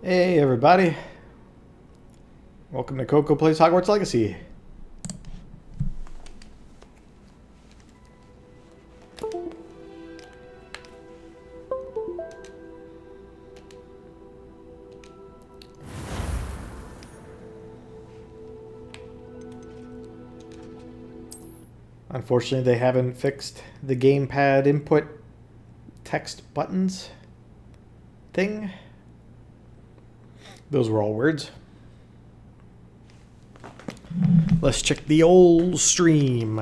Hey everybody, welcome to CoKo Plays Hogwarts Legacy. Unfortunately, they haven't fixed the gamepad input text buttons thing. Those were all words. Let's check the old stream.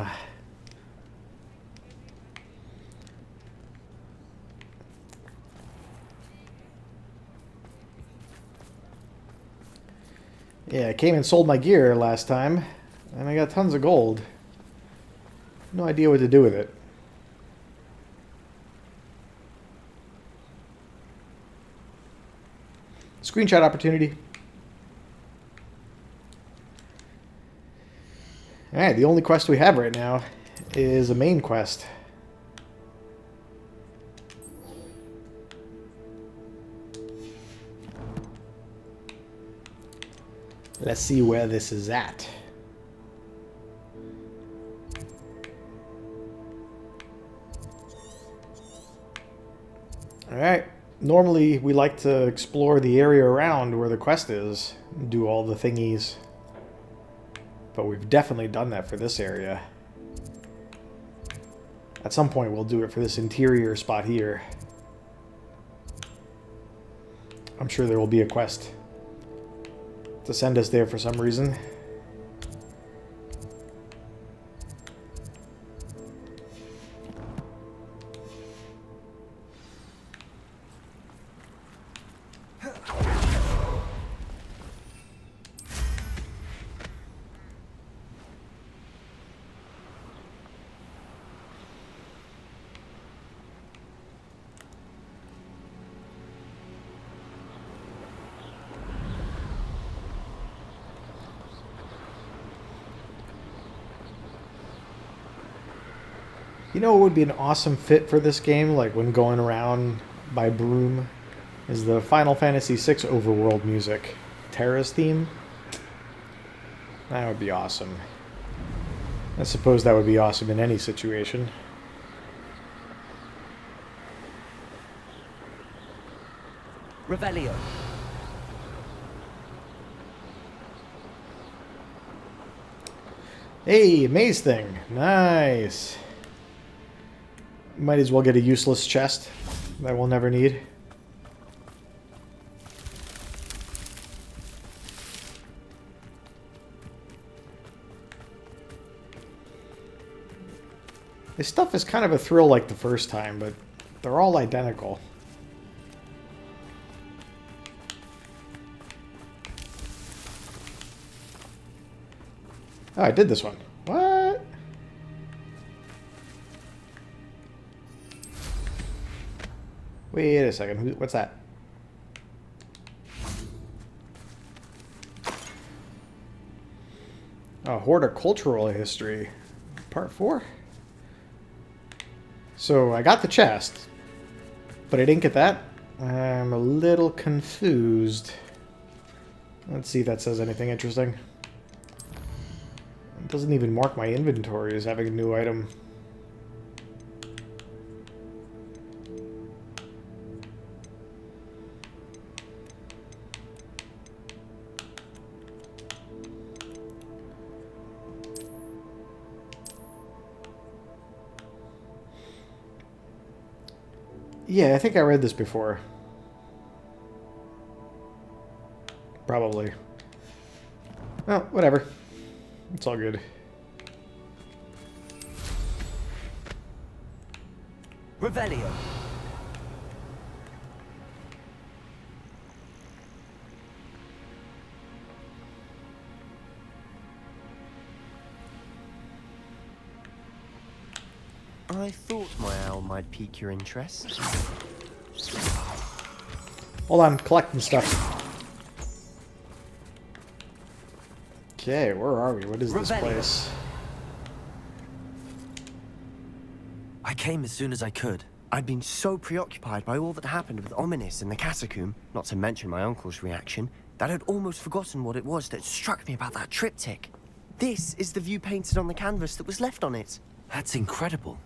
Yeah, I came and sold my gear last time, and I got tons of gold. No idea what to do with it. Screenshot opportunity. Alright, the only quest we have right now is a main quest. Let's see where this is at. Alright, normally we like to explore the area around where the quest is, do all the thingies. But we've definitely done that for this area. At some point we'll do it for this interior spot here. I'm sure there will be a quest to send us there for some reason. You know what would be an awesome fit for this game, like when going around by broom, is the Final Fantasy VI overworld music. Terra's theme. That would be awesome. I suppose that would be awesome in any situation. Revelio. Hey, maze thing. Nice. Might as well get a useless chest that we'll never need. This stuff is kind of a thrill like the first time, but they're all identical. Oh, I did this one. What? Wait a second. What's that? Oh, horticultural history. Part 4? So, I got the chest, but I didn't get that. I'm a little confused. Let's see if that says anything interesting. It doesn't even mark my inventory as having a new item. Yeah, I think I read this before. Probably. Well, whatever. It's all good. Revelio. I thought my owl might pique your interest. Hold on, collecting stuff. Okay, where are we? What is this place? I came as soon as I could. I'd been so preoccupied by all that happened with Ominis and the catacomb, not to mention my uncle's reaction, that I'd almost forgotten what it was that struck me about that triptych. This is the view painted on the canvas that was left on it. That's incredible.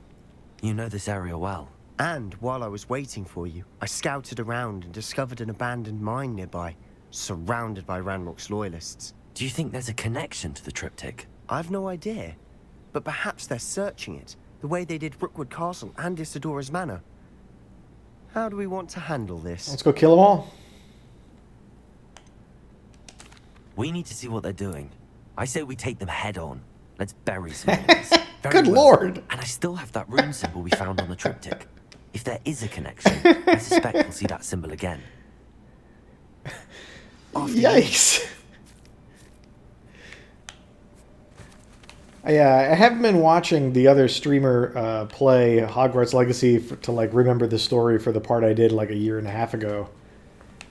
You know this area well. And while I was waiting for you, I scouted around and discovered an abandoned mine nearby, surrounded by Ranrock's loyalists. Do you think there's a connection to the triptych? I've no idea, but perhaps they're searching it, the way they did Rookwood Castle and Isidora's Manor. How do we want to handle this? Let's go kill them all. We need to see what they're doing. I say we take them head on. Let's bury some enemies. Very Good well. lord. And I still have that rune symbol we found on the triptych. If there is a connection, I suspect we'll see that symbol again. Yikes. Yeah, I haven't been watching the other streamer play Hogwarts Legacy to like remember the story for the part I did like a year and a half ago.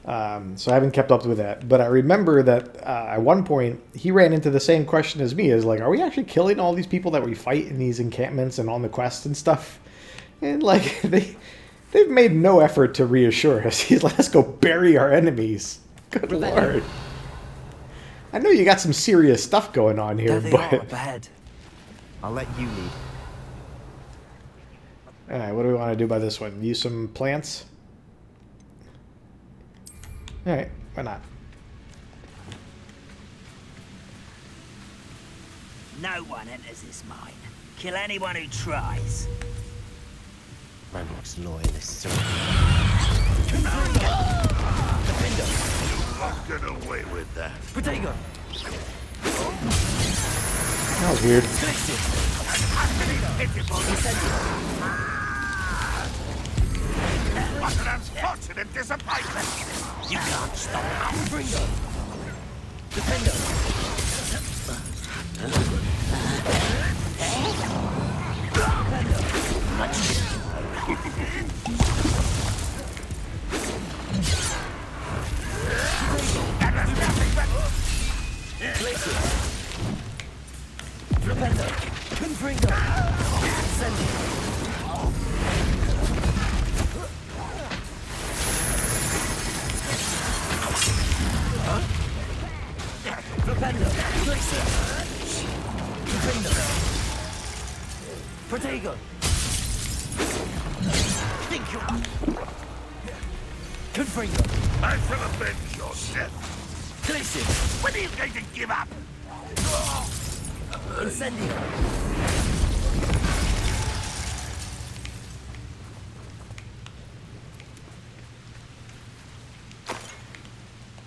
So I haven't kept up with that. But I remember that at one point he ran into the same question as me: is like, are we actually killing all these people that we fight in these encampments and on the quests and stuff? And like they've made no effort to reassure us. He's like, let's go bury our enemies. Good lord. I know you got some serious stuff going on here, There they but are up ahead. I'll let you lead. Alright, what do we want to do by this one? Use some plants? Alright, why not? No one enters this mine. Kill anyone who tries. Ranrock's loyalists are... Not get away with that. Potato! That was weird. What an unfortunate disappointment! You can't stop us! Bringo! Defender! Defender! Confringo! Defender! Flexer! Defender! Protego! Think you... Confringo! I shall avenge your death! Glacier! When are you going to give up? Incendio!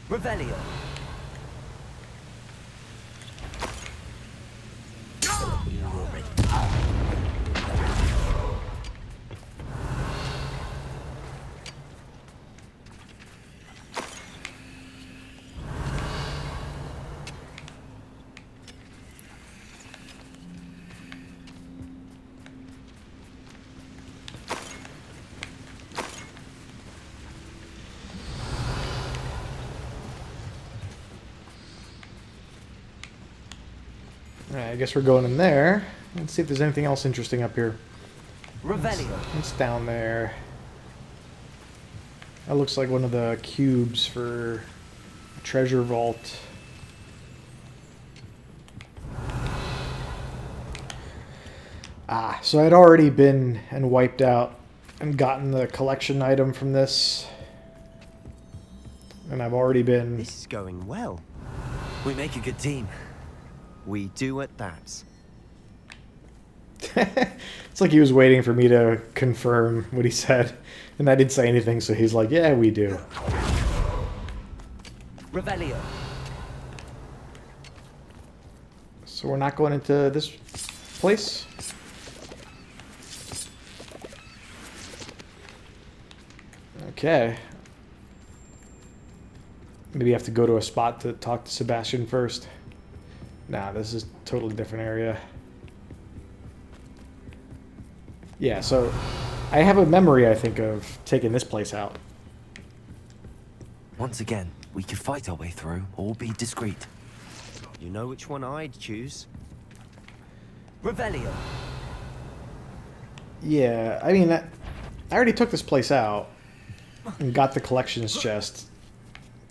Revelio! Alright, I guess we're going in there. Let's see if there's anything else interesting up here. Revelio! What's down there? That looks like one of the cubes for a treasure vault. Ah, so I'd already been and wiped out and gotten the collection item from this. And I've already been... This is going well. We make a good team. We do at that. It's like he was waiting for me to confirm what he said. And I didn't say anything, so he's like, yeah, we do. Revelio! So we're not going into this place? Okay. Maybe you have to go to a spot to talk to Sebastian first. Nah, this is a totally different area. Yeah, so I have a memory, I think, of taking this place out. Once again, we could fight our way through, or be discreet. You know which one I'd choose? Revelio! Yeah, I mean, I already took this place out and got the collections chest.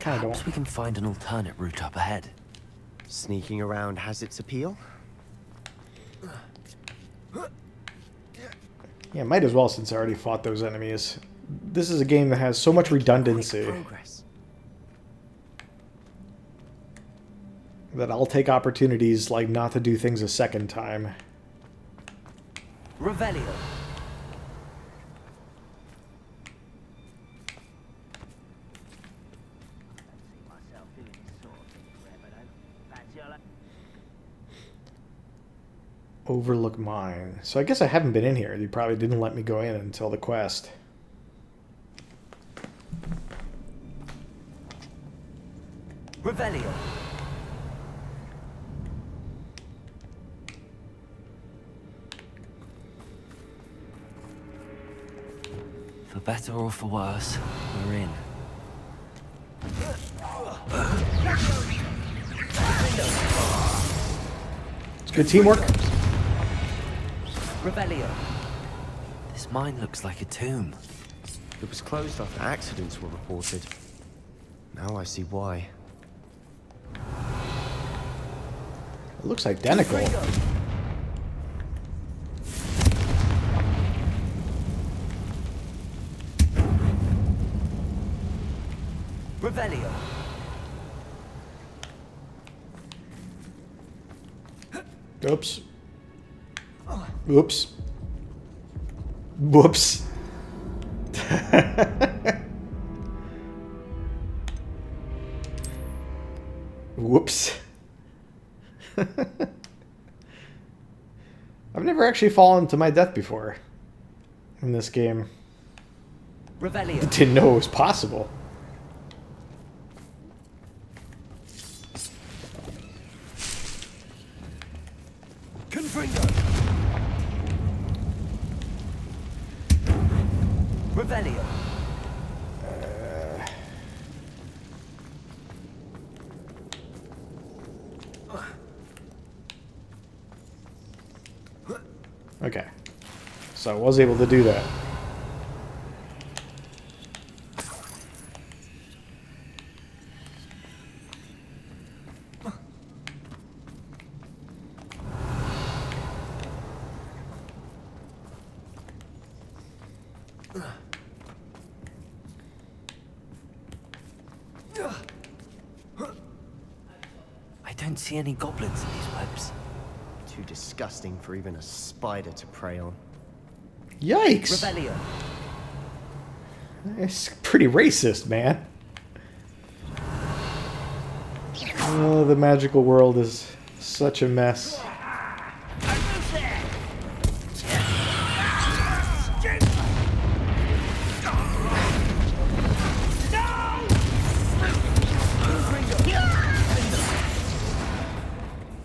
Kind of Perhaps don't. we can find an alternate route up ahead. Sneaking around has its appeal. Yeah, might as well since I already fought those enemies. This is a game that has so much redundancy Quick progress. that I'll take opportunities like not to do things a second time. Revelio. Myself doing this sort of thing forever, though. Fancy I like- Overlook Mine. So I guess I haven't been in here. They probably didn't let me go in until the quest. Revelio. For better or for worse, we're in. It's good teamwork. Revelio. This mine looks like a tomb. It was closed after accidents were reported. Now I see why. It looks identical. Revelio. Oops. Oops. Whoops. Whoops. I've never actually fallen to my death before in this game. Revelio. Didn't know it was possible. Confringo. Revelio. Okay. So I was able to do that. I don't see any goblins in these webs. Too disgusting for even a spider to prey on. Yikes! Revelio. It's pretty racist, man. Oh, the magical world is such a mess.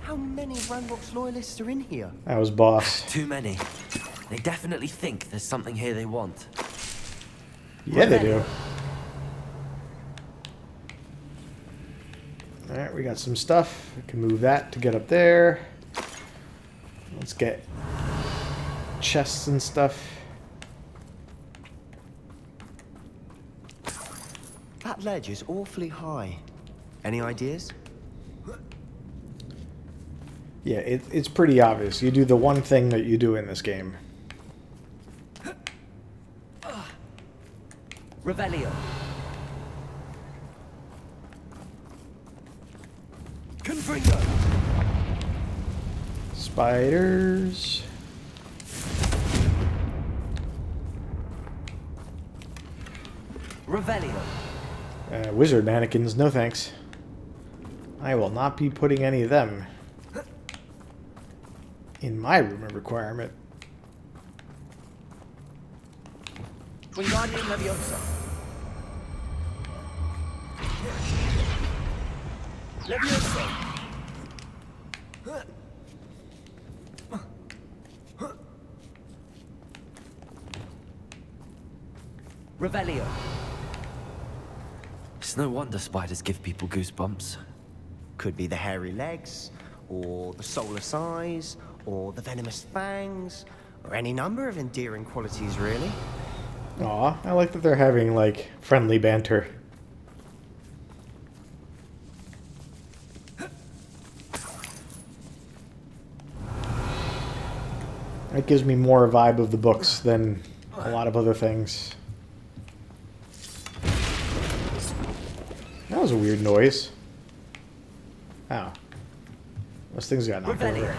How many Ranrock's loyalists are in here? That was boss. Too many. They definitely think there's something here they want. Yeah, they do. Alright, we got some stuff. We can move that to get up there. Let's get chests and stuff. That ledge is awfully high. Any ideas? Yeah, it's pretty obvious. You do the one thing that you do in this game. Revelio. Confringo. Spiders. Revelio. Wizard mannequins, no thanks. I will not be putting any of them in my room of requirement. Wingardium Leviosa. Leviosa. Revelio. It's no wonder spiders give people goosebumps. Could be the hairy legs, or the soulless eyes, or the venomous fangs, or any number of endearing qualities, really. Aw, I like that they're having, like, friendly banter. It gives me more a vibe of the books than a lot of other things. That was a weird noise. Oh. Those things got knocked over.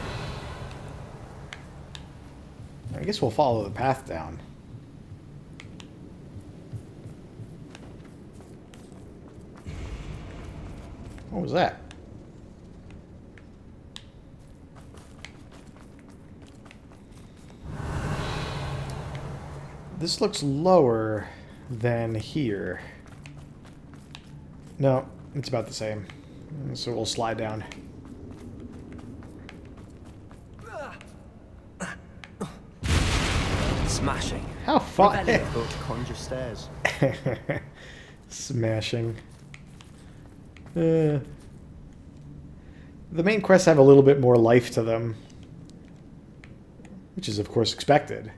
I guess we'll follow the path down. What was that? This looks lower than here. No, it's about the same. So we'll slide down. Smashing. How fun! Built to conjure stairs. Smashing. The main quests have a little bit more life to them, which is of course expected.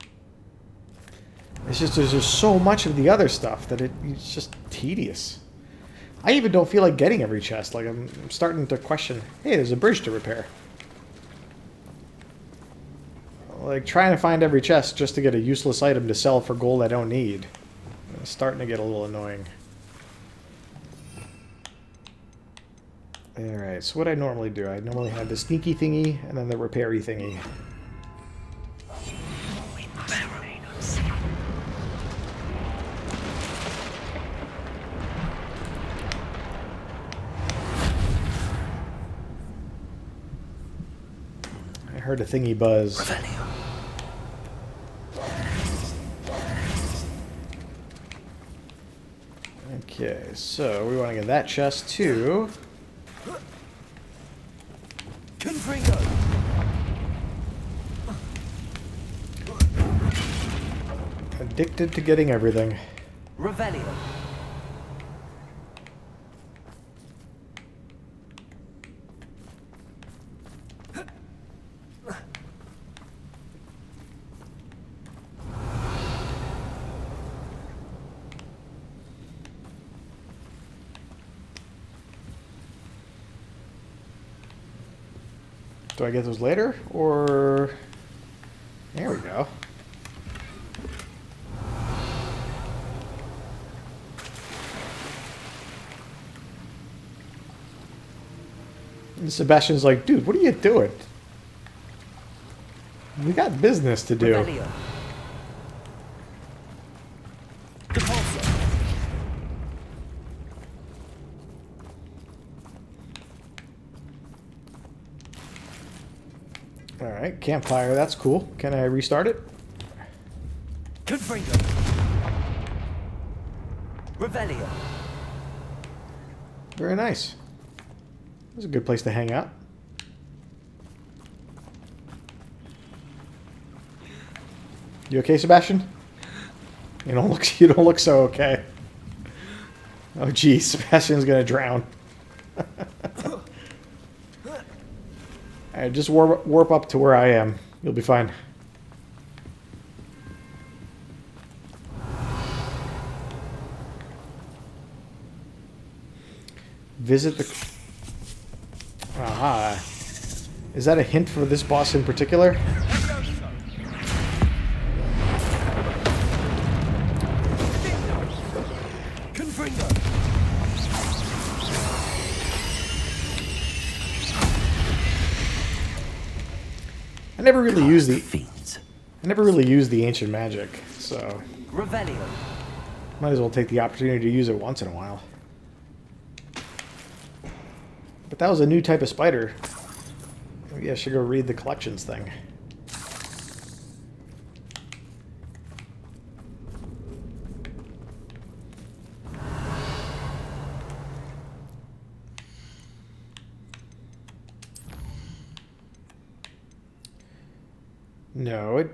It's just there's just so much of the other stuff that it's just tedious. I even don't feel like getting every chest. Like I'm starting to question, hey, there's a bridge to repair. Like trying to find every chest just to get a useless item to sell for gold I don't need. It's starting to get a little annoying. Alright, so what I normally do, I normally have the sneaky thingy and then the repairy thingy. I heard a thingy buzz. Okay, so we want to get that chest too. Addicted to getting everything. Revelio. Do I get those later, or... There we go. And Sebastian's like, dude, what are you doing? We got business to do. Revelio. Alright, campfire, that's cool. Can I restart it? Confringo. Revelio. Very nice. That's a good place to hang out. You okay, Sebastian? You don't look so okay. Oh geez, Sebastian's gonna drown. Alright, just warp up to where I am. You'll be fine. Visit the... Aha. Is that a hint for this boss in particular? I never really used the ancient magic, so Revelio. might as well take the opportunity to use it once in a while. But that was a new type of spider. Maybe I should go read the collections thing. No, it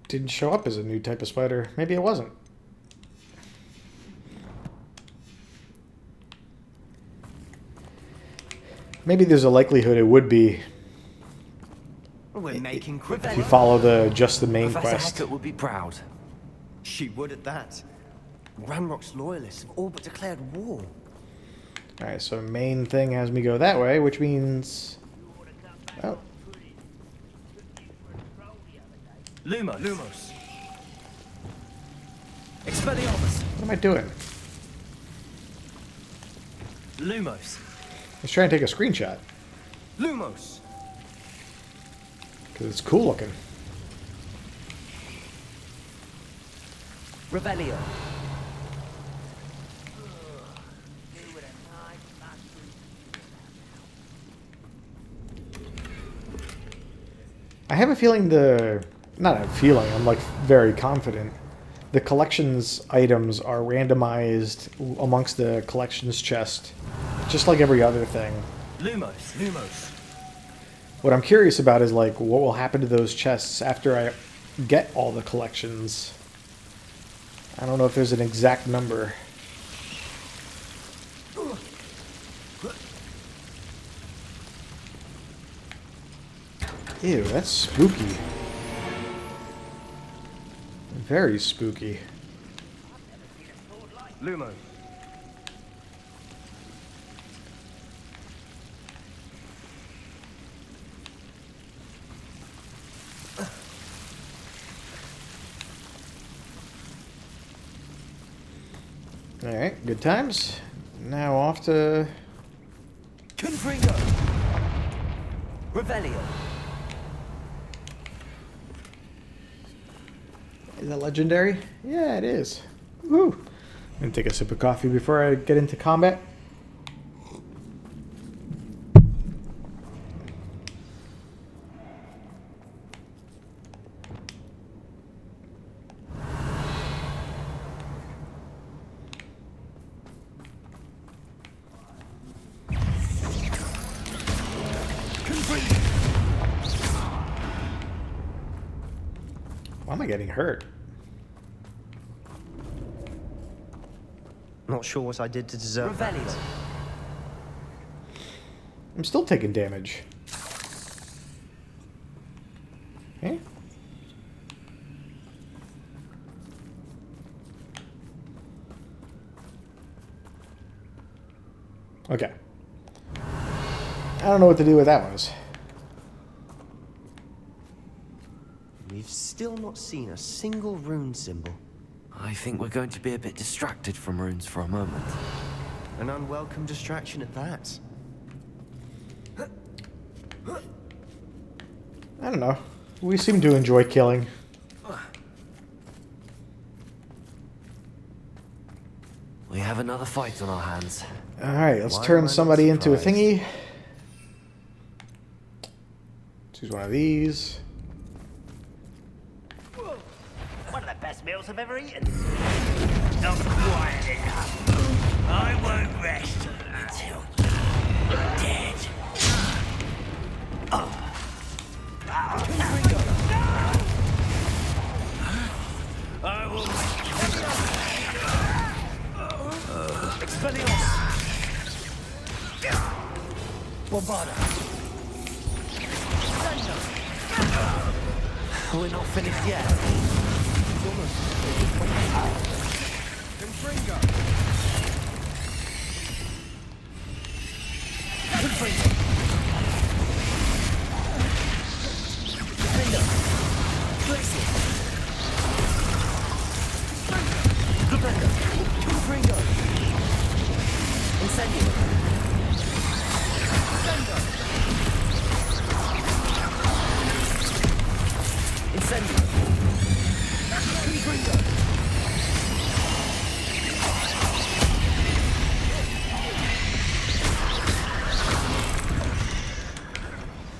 didn't show up as a new type of spider. Maybe it wasn't. Maybe there's a likelihood it would be We're making quick. if you follow just the main Professor quest. Hecat would be proud. She would at that. Ranrock's loyalists have all but declared war. Alright, so main thing has me go that way, which means... Oh. Lumos. Lumos. Expelliarmus. What am I doing? Lumos. I was trying to take a screenshot. Lumos. Because it's cool looking. Revelio. I have a feeling not a feeling, I'm like very confident. The collections items are randomized amongst the collections chest, just like every other thing. Lumos. Lumos. What I'm curious about is like what will happen to those chests after I get all the collections. I don't know if there's an exact number. Ew, that's spooky. Very spooky. Lumos. Alright, good times. Now off to... Confringo. Revelio. Is that legendary? Yeah, it is. Woo! I'm gonna take a sip of coffee before I get into combat. Why am I getting hurt? Not sure what I did to deserve that. I'm still taking damage. Okay. Okay. I don't know what to do with that one. We've still not seen a single rune symbol. I think we're going to be a bit distracted from runes for a moment. An unwelcome distraction at that. I don't know. We seem to enjoy killing. We have another fight on our hands. Alright, let's Why am I turn not somebody into a surprised? thingy. Choose one of these. One of the best meals I've ever eaten. Not quiet enough. I won't rest until you're dead. I will make Expelliarmus. Bombarda. We're not finished yet. Confringo.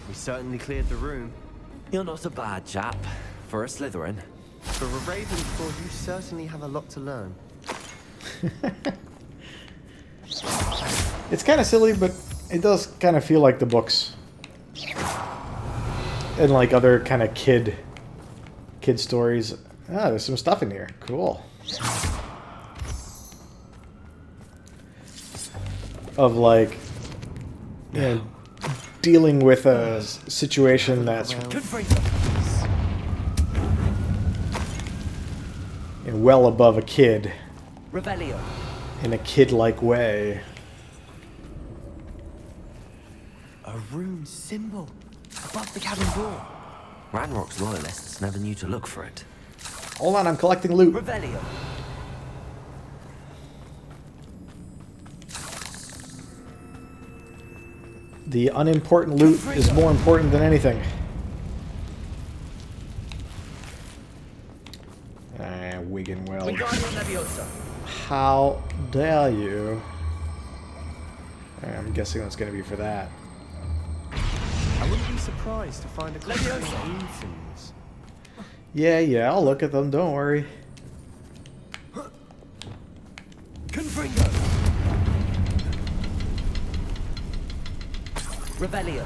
We certainly cleared the room. You're not a bad chap for a Slytherin. For a Ravenclaw, you certainly have a lot to learn. It's kind of silly, but it does kind of feel like the books. And like other kind of kid stories. Ah, there's some stuff in here. Cool. Of like, you know, dealing with a situation that's, you and well above a kid Revelio. in a kid-like way. A rune symbol above the cabin door. Ranrock's loyalists never knew to look for it. Hold on, I'm collecting loot. Revelio. The unimportant loot is more important than anything. Wigan Weld. Wingardium Leviosa. How dare you? I'm guessing that's going to be for that. I wouldn't be surprised to find a collection of rune symbols. Yeah, I'll look at them, don't worry. Confringo. Revelio.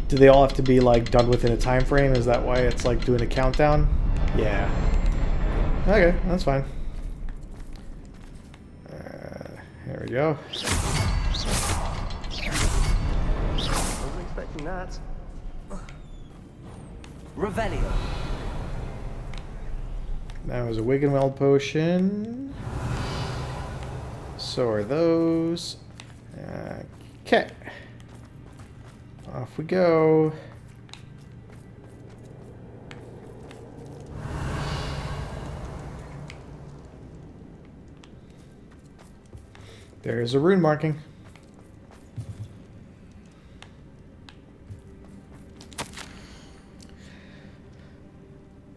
Do they all have to be like done within a time frame? Is that why it's like doing a countdown? Yeah. Okay, that's fine. There we go. Wasn't expecting that. Revelio. That was a Wigan Weld potion. So are those. Okay. Off we go. There's a rune marking.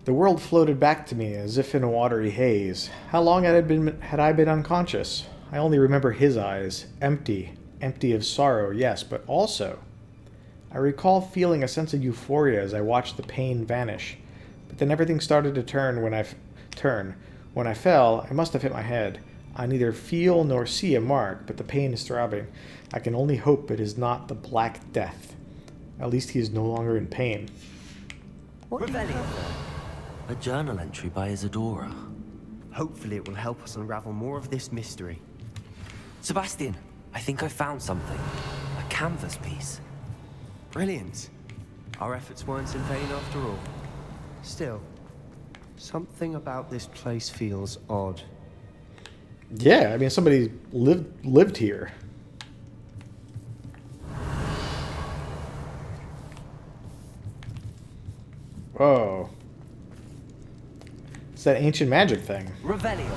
The world floated back to me as if in a watery haze. How long had I been unconscious? I only remember his eyes, empty of sorrow, yes, but also I recall feeling a sense of euphoria as I watched the pain vanish. But then everything started to turn when I fell, I must have hit my head. I neither feel nor see a mark, but the pain is throbbing. I can only hope it is not the Black Death. At least he is no longer in pain. What do you have there? A journal entry by Isadora. Hopefully it will help us unravel more of this mystery. Sebastian, I think I found something. A canvas piece. Brilliant. Our efforts weren't in vain after all. Still, something about this place feels odd. Yeah, I mean, somebody lived here. Whoa. It's that ancient magic thing. Revelio.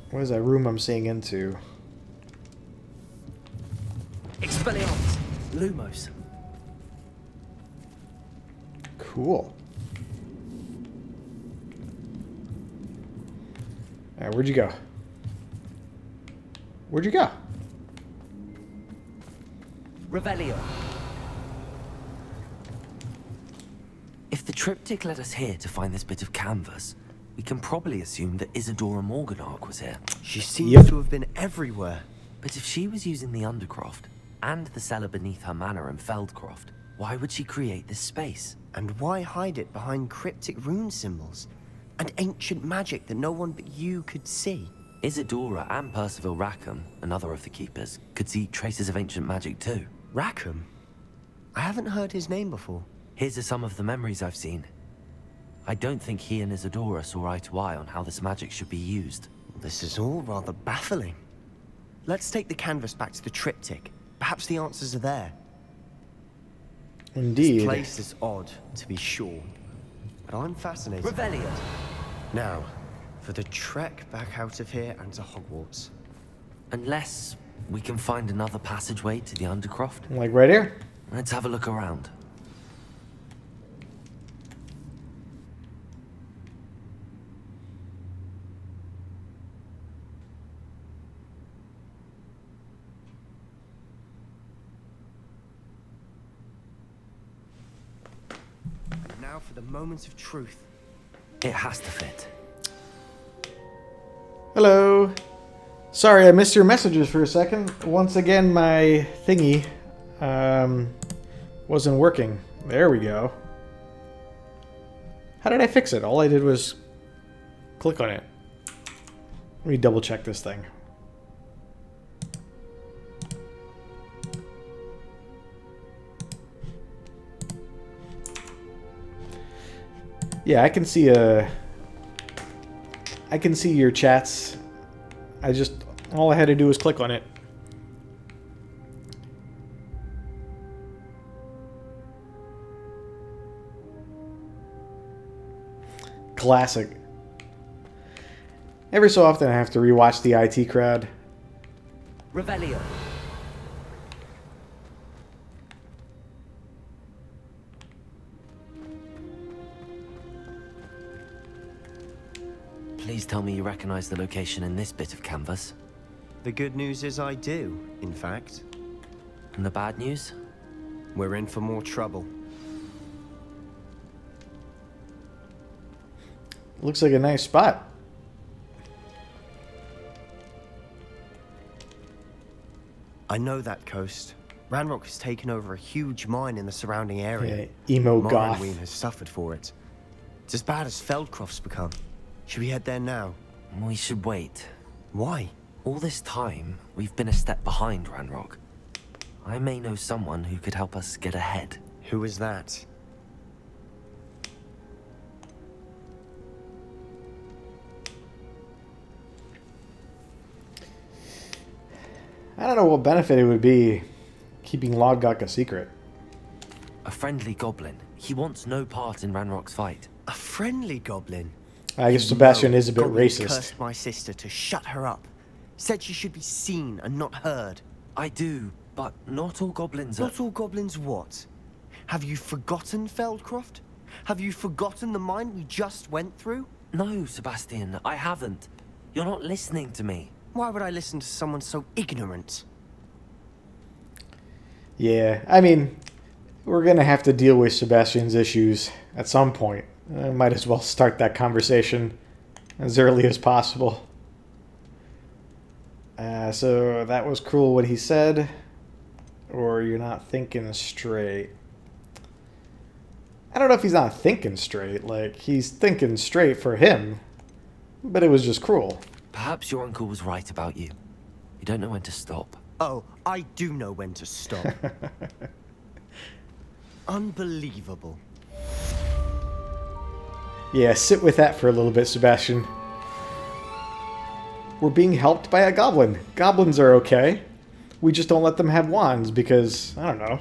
What is that room I'm seeing into? Expelliarmus. Lumos. Cool. Alright, where'd you go? Where'd you go? Revelio. If the triptych led us here to find this bit of canvas, we can probably assume that Isadora Morganark was here. She seems Yep. to have been everywhere. But if she was using the Undercroft and the cellar beneath her manor in Feldcroft, why would she create this space? And why hide it behind cryptic rune symbols? And ancient magic that no one but you could see? Isadora and Percival Rackham, another of the keepers, could see traces of ancient magic too. Rackham? I haven't heard his name before. Here's are some of the memories I've seen. I don't think he and Isadora saw eye to eye on how this magic should be used. This is all rather baffling. Let's take the canvas back to the triptych. Perhaps the answers are there. Indeed. This place is odd, to be sure. But I'm fascinated. Revelio. Now, for the trek back out of here and to Hogwarts. Unless we can find another passageway to the Undercroft. Like right here? Let's have a look around. Now for the moment of truth. It has to fit. Hello. Sorry, I missed your messages for a second. Once again, my thingy wasn't working. There we go. How did I fix it? All I did was click on it. Let me double check this thing. Yeah, I can see your chats. All I had to do was click on it. Classic. Every so often I have to rewatch the IT crowd. Revelio. Please tell me you recognize the location in this bit of canvas. The good news is I do, in fact. And the bad news? We're in for more trouble. Looks like a nice spot. I know that coast. Ranrock has taken over a huge mine in the surrounding area. Yeah, emo goth. Morrowind has suffered for it. It's as bad as Feldcroft's become. Should we head there now? We should wait. Why? All this time, we've been a step behind Ranrock. I may know someone who could help us get ahead. Who is that? I don't know what benefit it would be keeping Lodgok a secret. A friendly goblin. He wants no part in Ranrock's fight. A friendly goblin? I guess Sebastian is a bit Goblin racist. Cursed my sister to shut her up. Said she should be seen and not heard. I do, but not all goblins are... Not all goblins what? Have you forgotten Feldcroft? Have you forgotten the mine we just went through? No, Sebastian, I haven't. You're not listening to me. Why would I listen to someone so ignorant? Yeah, I mean, we're going to have to deal with Sebastian's issues at some point. I might as well start that conversation as early as possible. So that was cruel what he said, or you're not thinking straight. I don't know if he's not thinking straight. Like, he's thinking straight for him, but it was just cruel. Perhaps your uncle was right about you. You don't know when to stop. Oh, I do know when to stop. Unbelievable. Yeah, sit with that for a little bit, Sebastian. We're being helped by a goblin. Goblins are okay. We just don't let them have wands because, I don't know,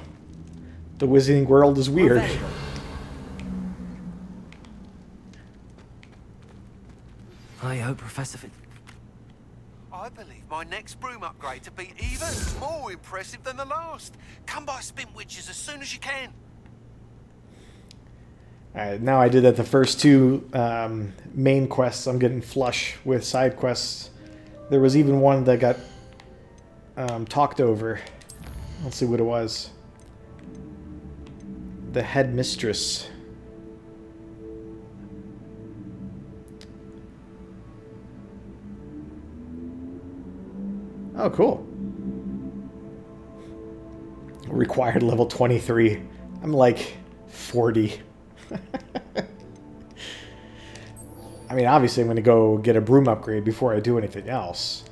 the wizarding world is weird. I hope Professor I believe my next broom upgrade to be even more impressive than the last. Come by Spin Witches as soon as you can. Alright, now I did that the first two main quests. I'm getting flush with side quests. There was even one that got talked over. Let's see what it was. The headmistress. Oh, cool. Required level 23. I'm like 40. I mean, obviously I'm going to go get a broom upgrade before I do anything else.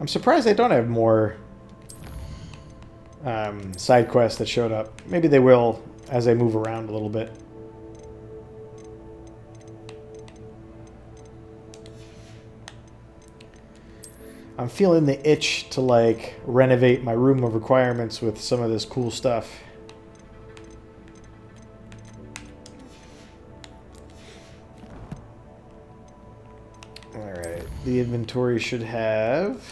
I'm surprised I don't have more side quests that showed up. Maybe they will as I move around a little bit. I'm feeling the itch to, like, renovate my room of requirements with some of this cool stuff. Alright, the inventory should have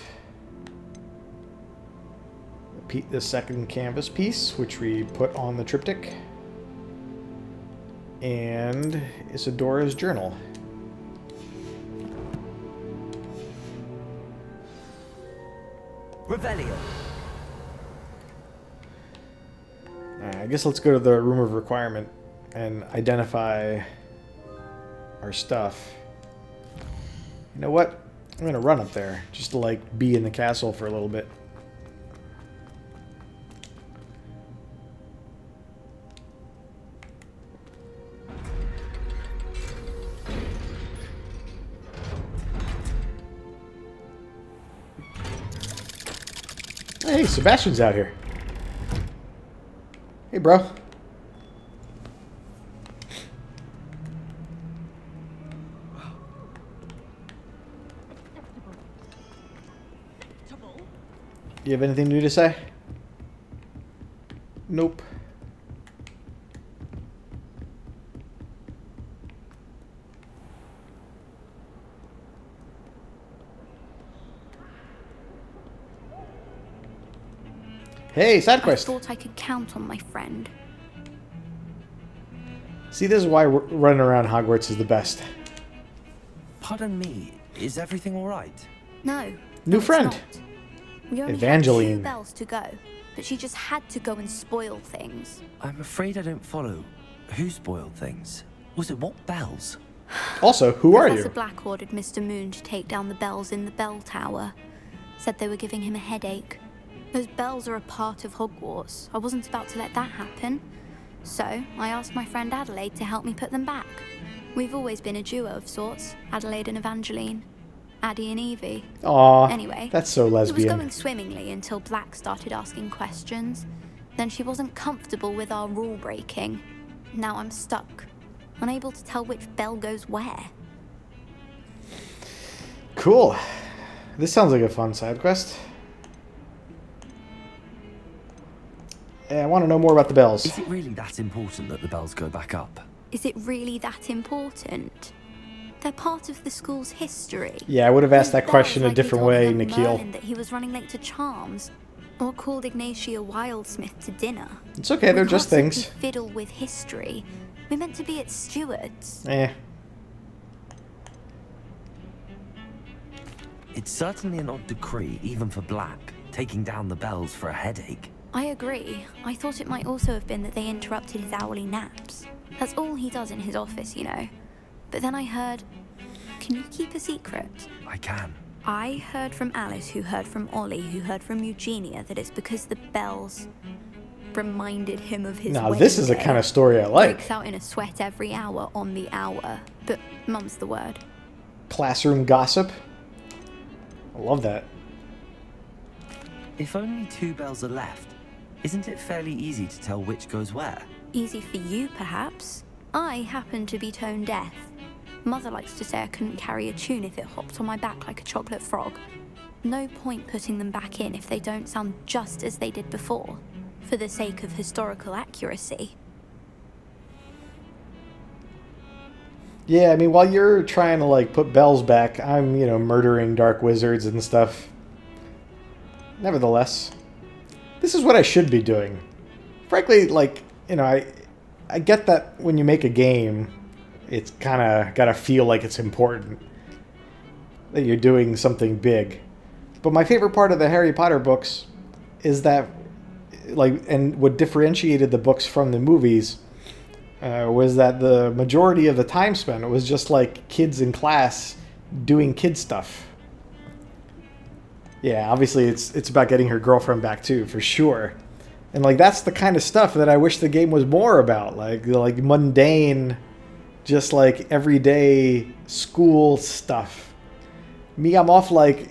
the second canvas piece, which we put on the triptych, and Isadora's journal. Revelio. I guess let's go to the room of requirement and identify our stuff. You know what? I'm gonna run up there just to, like, be in the castle for a little bit. Hey, Sebastian's out here. Hey, bro. You have anything new to say? Nope. Hey, side I quest. thought I could count on my friend. See, this is why running around Hogwarts is the best. Pardon me, is everything all right? No. New no, it's friend. not. We only Evangeline. had 2 bells to go, but she just had to go and spoil things. I'm afraid I don't follow. Who spoiled things? Was it what bells? Also, who are Professor you? Black ordered Mr. Moon to take down the bells in the bell tower. Said they were giving him a headache. Those bells are a part of Hogwarts. I wasn't about to let that happen. So, I asked my friend Adelaide to help me put them back. We've always been a duo of sorts, Adelaide and Evangeline. Addie and Evie. Aw, Anyway, that's so it was lesbian. going swimmingly until Black started asking questions. Then she wasn't comfortable with our rule breaking. Now I'm stuck, unable to tell which bell goes where. Cool. This sounds like a fun side quest. I want to know more about the bells. Is it really that important that the bells go back up? Is it really that important? They're part of the school's history. Yeah, I would have asked Those that question a bells, like different we told way, young Nikhil. Merlin that he was running late to Charms, or called Ignatia Wildsmith to dinner. It's okay, they're We just can't things. simply fiddle with history. We're meant to be its stewards. Eh. It's certainly an odd decree, even for Black, taking down the bells for a headache. I agree. I thought it might also have been that they interrupted his hourly naps. That's all he does in his office, you know. But then I heard... Can you keep a secret? I can. I heard from Alice, who heard from Ollie, who heard from Eugenia, that it's because the bells reminded him of his Now, wedding this is the day. kind of story I like. Breaks out in a sweat every hour on the hour. But mum's the word. Classroom gossip. I love that. If only 2 bells are left, isn't it fairly easy to tell which goes where? Easy for you, perhaps. I happen to be tone deaf. Mother likes to say I couldn't carry a tune if it hopped on my back like a chocolate frog. No point putting them back in if they don't sound just as they did before, for the sake of historical accuracy. Yeah, I mean, while you're trying to, like, put bells back, I'm, you know, murdering dark wizards and stuff. Nevertheless, this is what I should be doing. Frankly, like, you know, I get that when you make a game, it's kind of got to feel like it's important, that you're doing something big. But my favorite part of the Harry Potter books is that, like, and what differentiated the books from the movies was that the majority of the time spent was just like kids in class doing kid stuff. Yeah, obviously it's about getting her girlfriend back too, for sure. And like that's the kind of stuff that I wish the game was more about, like mundane, just like everyday school stuff. Me, I'm off like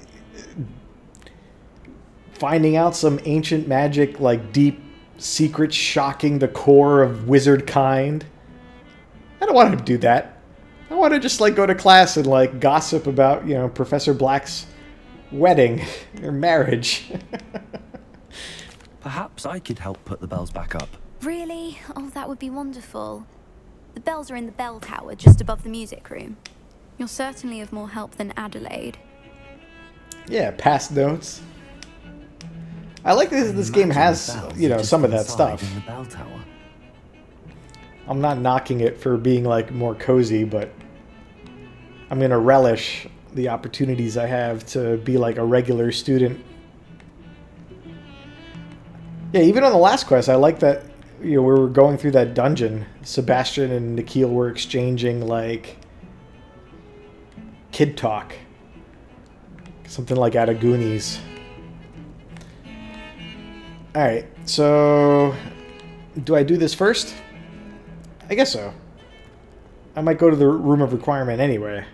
finding out some ancient magic, like deep secret shocking the core of wizard kind. I don't want to do that. I want to just like go to class and like gossip about, you know, Professor Black's wedding or marriage. Perhaps I could help put the bells back up. Really? Oh, that would be wonderful. The bells are in the bell tower just above the music room. You're certainly of more help than Adelaide. Yeah, past notes. I like this game Imagine has, the bells you know, are just some of that inside stuff. in the bell tower. I'm not knocking it for being like more cozy, but I'm gonna relish the opportunities I have to be like a regular student. Yeah, even on the last quest, I like that, you know, we were going through that dungeon. Sebastian and Nikhil were exchanging like kid talk, something like out of Goonies. All right, so do I do this first? I guess so. I might go to the room of requirement anyway.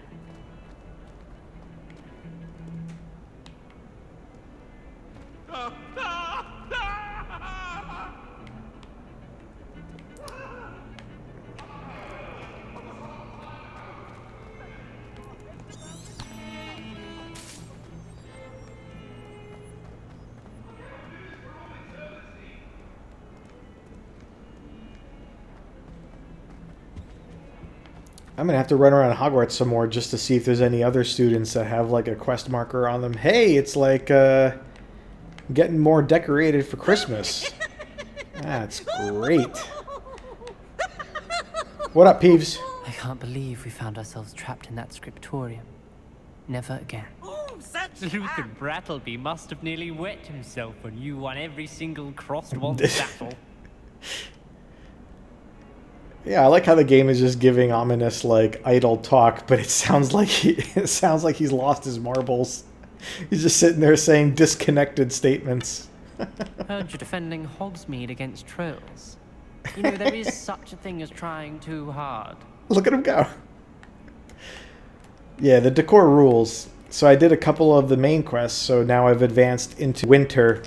I'm gonna have to run around Hogwarts some more just to see if there's any other students that have like a quest marker on them. Hey, it's like getting more decorated for Christmas. That's great. What up, Peeves? I can't believe we found ourselves trapped in that scriptorium. Never again. Oh, such Luther Brattleby must have nearly wet himself when you won every single crossed-wall battle. Yeah, I like how the game is just giving ominous like idle talk, but it sounds like he's lost his marbles. He's just sitting there saying disconnected statements. Heard you're defending Hogsmeade against trolls. You know, there is such a thing as trying too hard. Look at him go. Yeah, the decor rules. So I did a couple of the main quests, so now I've advanced into winter.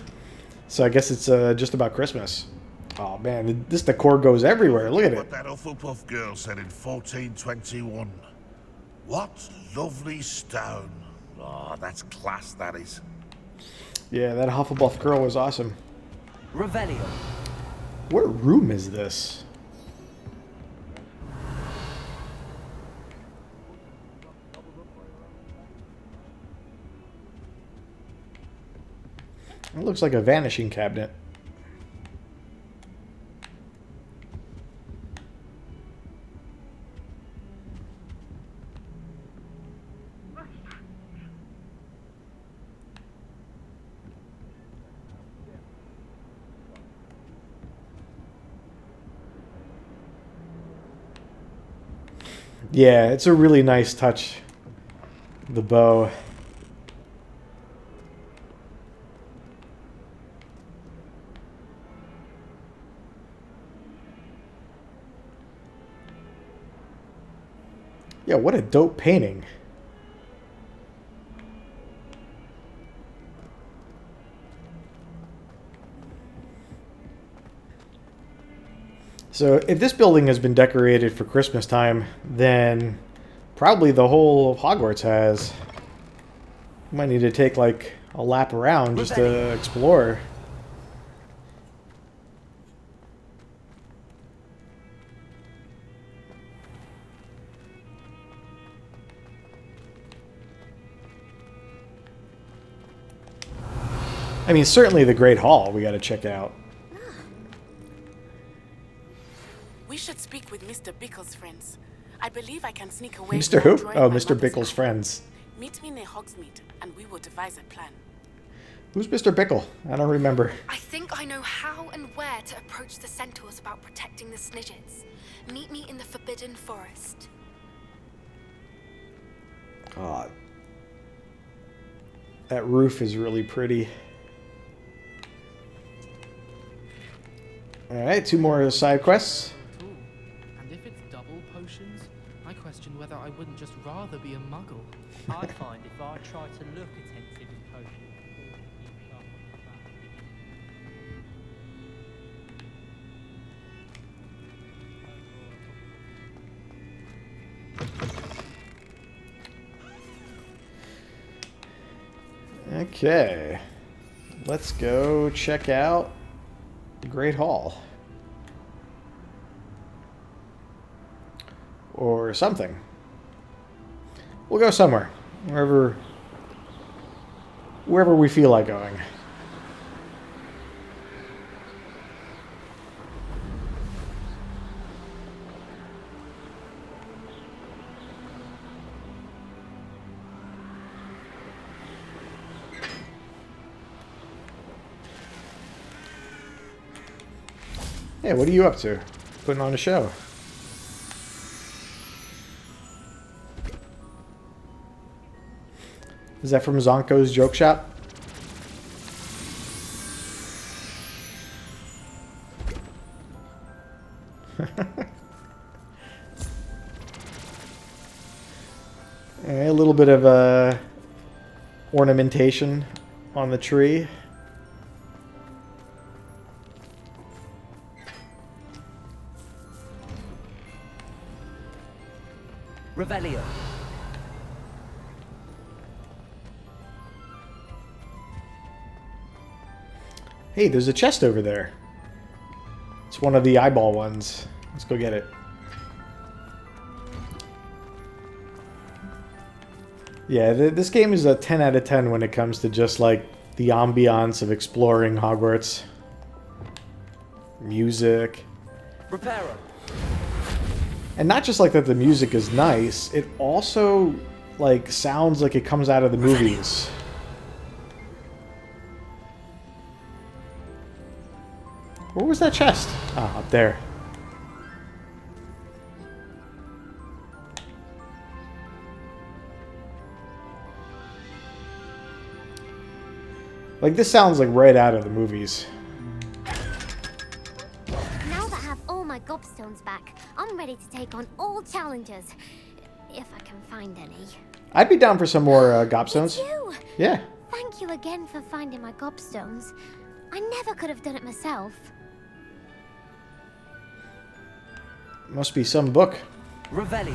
So I guess it's just about Christmas. Oh man, this decor goes everywhere. Look at What it. that Hufflepuff girl said in 1421. What lovely stone. Oh, that's class, that is. Yeah, that Hufflepuff girl was awesome. Revelio. What room is this? It looks like a vanishing cabinet. Yeah, it's a really nice touch. The bow. Yeah, what a dope painting. So if this building has been decorated for Christmas time, then probably the whole of Hogwarts has. Might need to take like a lap around just to explore. I mean, certainly the Great Hall we got to check out. We should speak with Mr. Bickle's friends. I believe I can sneak away. Mr. without Who? drawing Oh, my Mr. mother's Bickle's eye. friends. Meet me near Hogsmeade, and we will devise a plan. Who's Mr. Bickle? I don't remember. I think I know how and where to approach the centaurs about protecting the Snidgets. Meet me in the Forbidden Forest. God. That roof is really pretty. Alright, 2 more side quests. Ooh, and if it's double potions, I question whether I wouldn't just rather be a muggle. I find if I try to look attentive as potion, keep sharp on the track. Okay. Let's go check out the Great Hall. Or something. We'll go somewhere. Wherever we feel like going. Hey, what are you up to? Putting on a show. Is that from Zonko's Joke Shop? A little bit of ornamentation on the tree. Revelio. Hey, there's a chest over there. It's one of the eyeball ones. Let's go get it. Yeah, this game is a 10 out of 10 when it comes to just like the ambiance of exploring Hogwarts. Music. Reparo. And not just like that the music is nice, it also like sounds like it comes out of the movies. Where was that chest? Ah, up there. Like, this sounds like right out of the movies. Now that I have all my gobstones back, I'm ready to take on all challenges. If I can find any. I'd be down for some more gobstones. You? Yeah. Thank you again for finding my gobstones. I never could have done it myself. Must be some book. Revelio.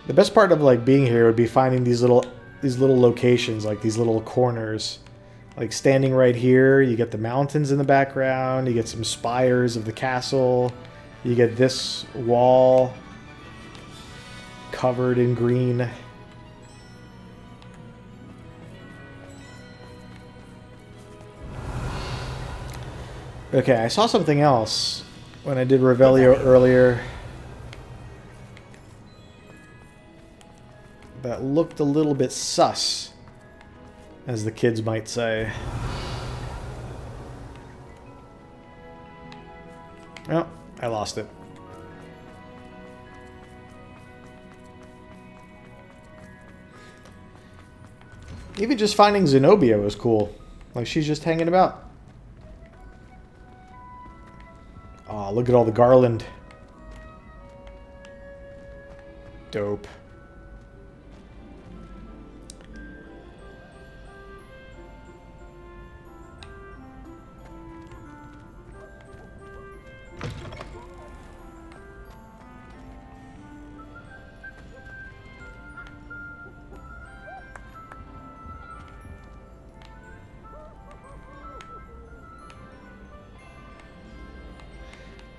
The best part of like being here would be finding these little locations, like these little corners. Like standing right here, you get the mountains in the background, you get some spires of the castle, you get this wall covered in green. Okay, I saw something else when I did Revelio earlier that looked a little bit sus, as the kids might say. Oh, I lost it. Even just finding Zenobia was cool. Like, she's just hanging about. Oh, look at all the garland. Dope.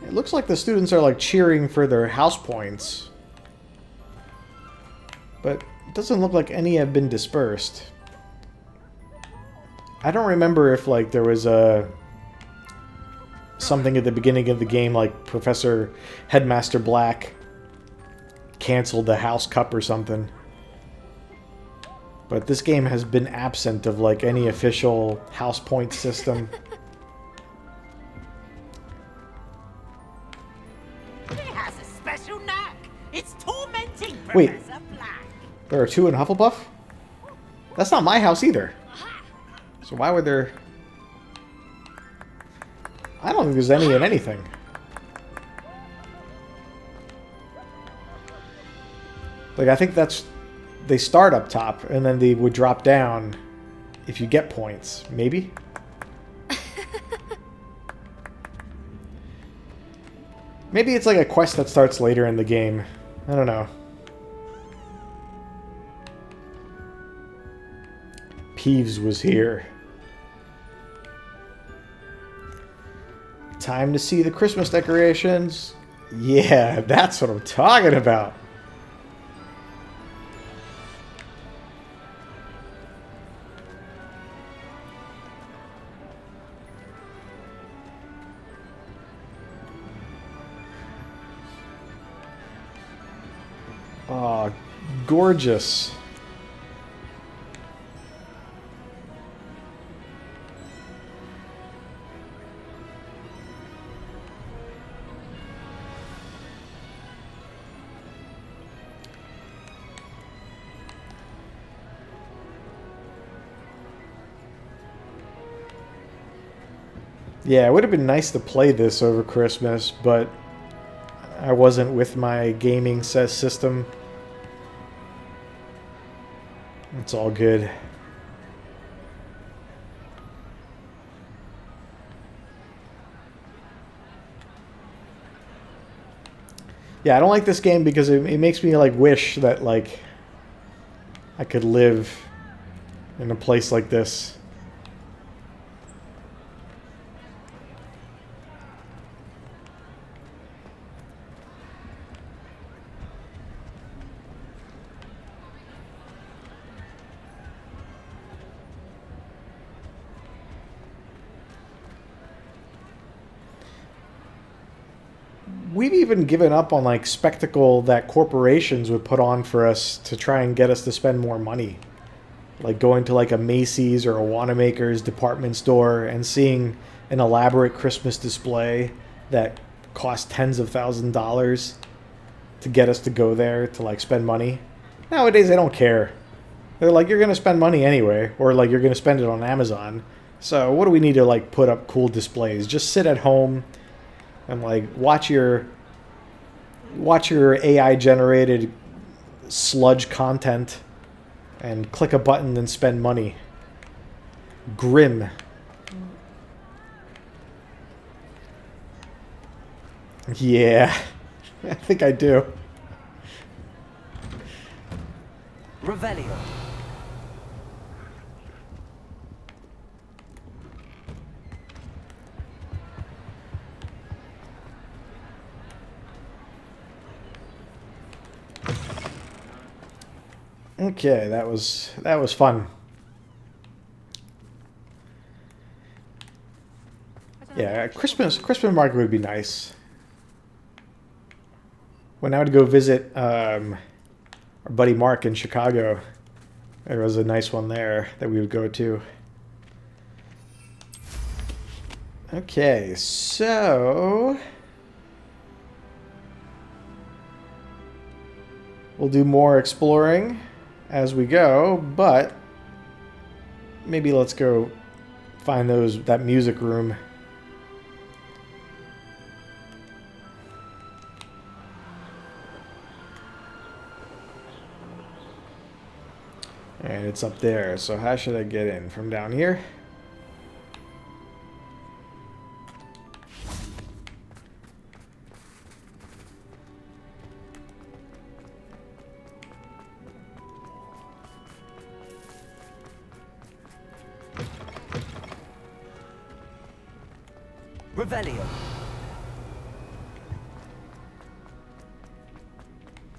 It looks like the students are like cheering for their house points. But it doesn't look like any have been dispersed. I don't remember if like there was something at the beginning of the game like Professor Headmaster Black canceled the house cup or something. But this game has been absent of like any official house point system. Wait, there are two in Hufflepuff? That's not my house either. So why would there... I don't think there's any in anything. Like, I think that's... They start up top, and then they would drop down if you get points. Maybe? Maybe it's like a quest that starts later in the game. I don't know. Peeves was here. Time to see the Christmas decorations. Yeah, that's what I'm talking about. Oh, gorgeous. Yeah, it would have been nice to play this over Christmas, but I wasn't with my gaming system. It's all good. Yeah, I don't like this game because it makes me like wish that like I could live in a place like this. we've even given up on like spectacle that corporations would put on for us to try and get us to spend more money. Like going to like a Macy's or a Wanamaker's department store and seeing an elaborate Christmas display that cost tens of thousands of dollars to get us to go there to like spend money. Nowadays they don't care. They're like, you're going to spend money anyway, or like you're going to spend it on Amazon. So what do we need to like put up cool displays? Just sit at home and like watch your AI generated sludge content and click a button and spend money. Grim. Yeah, I think I do. Revelio. Okay, that was fun. Yeah, Christmas market would be nice. When I would go visit our buddy Mark in Chicago, there was a nice one there that we would go to. Okay, so we'll do more exploring as we go, but maybe let's go find that music room. And it's up there, so how should I get in? From down here? Revelio.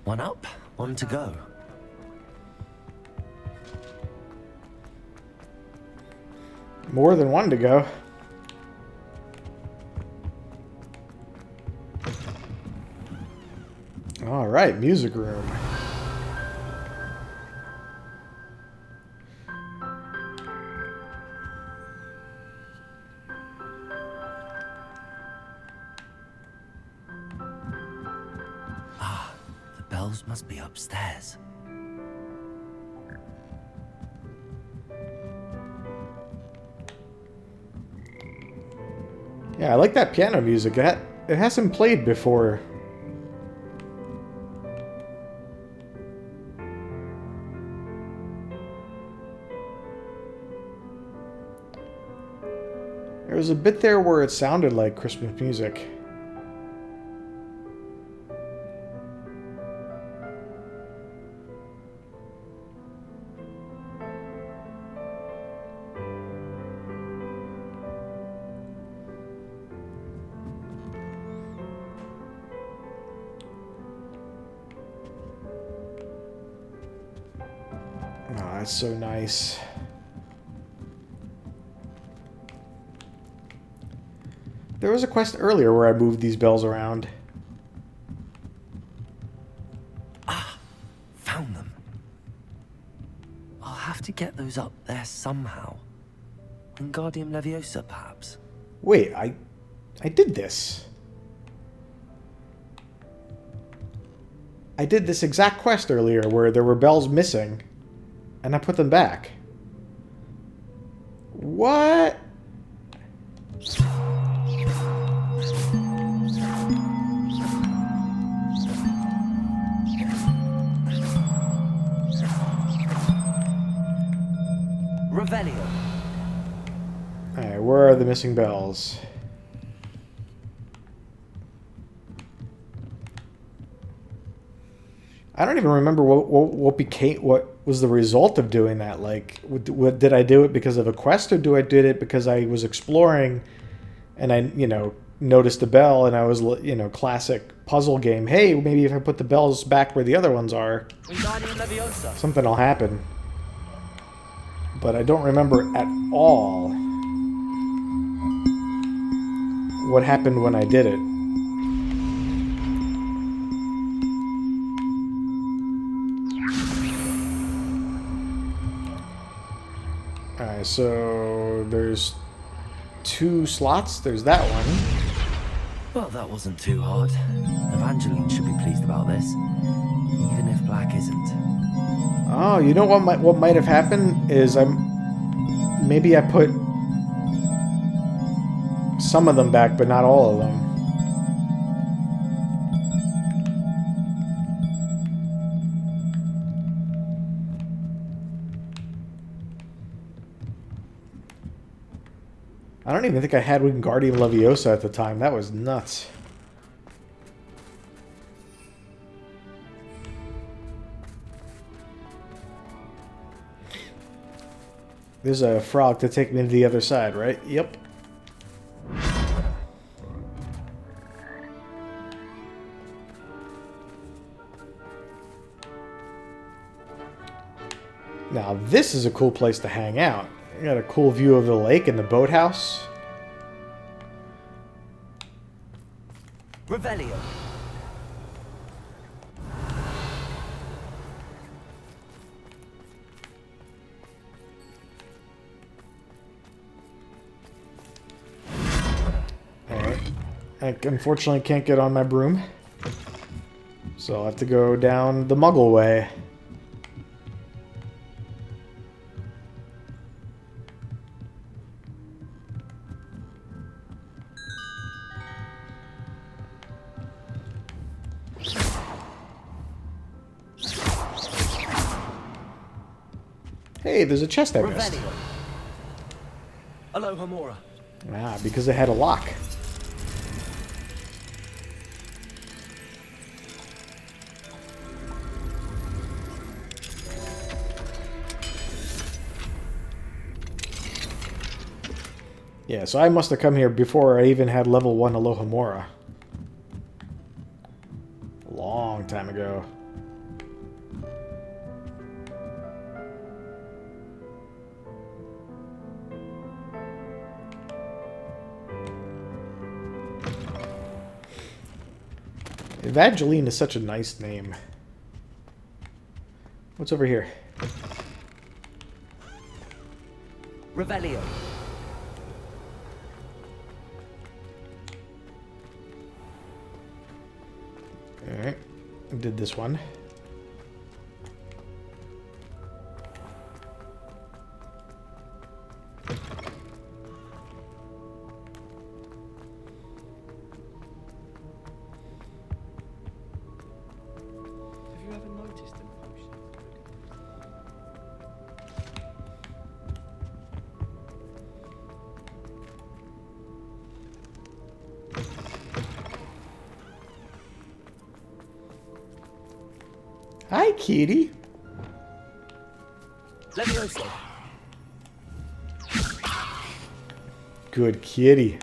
One up, one to go. More than one to go. All right, music room. Ah, the bells must be upstairs. Yeah, I like that piano music. It hasn't played before. There was a bit there where it sounded like Christmas music. Oh, that's so nice. There was a quest earlier where I moved these bells around. Ah, found them. I'll have to get those up there somehow. Wingardium Leviosa, perhaps. Wait, I did this. I did this exact quest earlier where there were bells missing, and I put them back. What? Revelio. Alright, where are the missing bells? I don't even remember what was the result of doing that. Like, what did I do it because of a quest, or did it because I was exploring and I, noticed a bell and I was, classic puzzle game. Hey, maybe if I put the bells back where the other ones are, something will happen. But I don't remember at all what happened when I did it. Alright, so there's 2 slots. There's that one. Well, that wasn't too hard. Evangeline should be pleased about this, even if Black isn't. Oh, you know what might have happened is maybe I put some of them back, but not all of them. I don't even think I had Wingardium Leviosa at the time. That was nuts. There's a frog to take me to the other side, right? Yep. Now this is a cool place to hang out. You got a cool view of the lake and the boathouse. Revelio. Alright. I unfortunately can't get on my broom. So I'll have to go down the Muggle way. Hey, there's a chest I missed. Aloha Mora. Ah, because it had a lock. Yeah, so I must have come here before I even had level 1 Aloha Mora. A long time ago. Evangeline is such a nice name. What's over here? Revelio. Alright, I did this one. Have you ever noticed them potions? Hi, kitty. Levioso. Good kitty.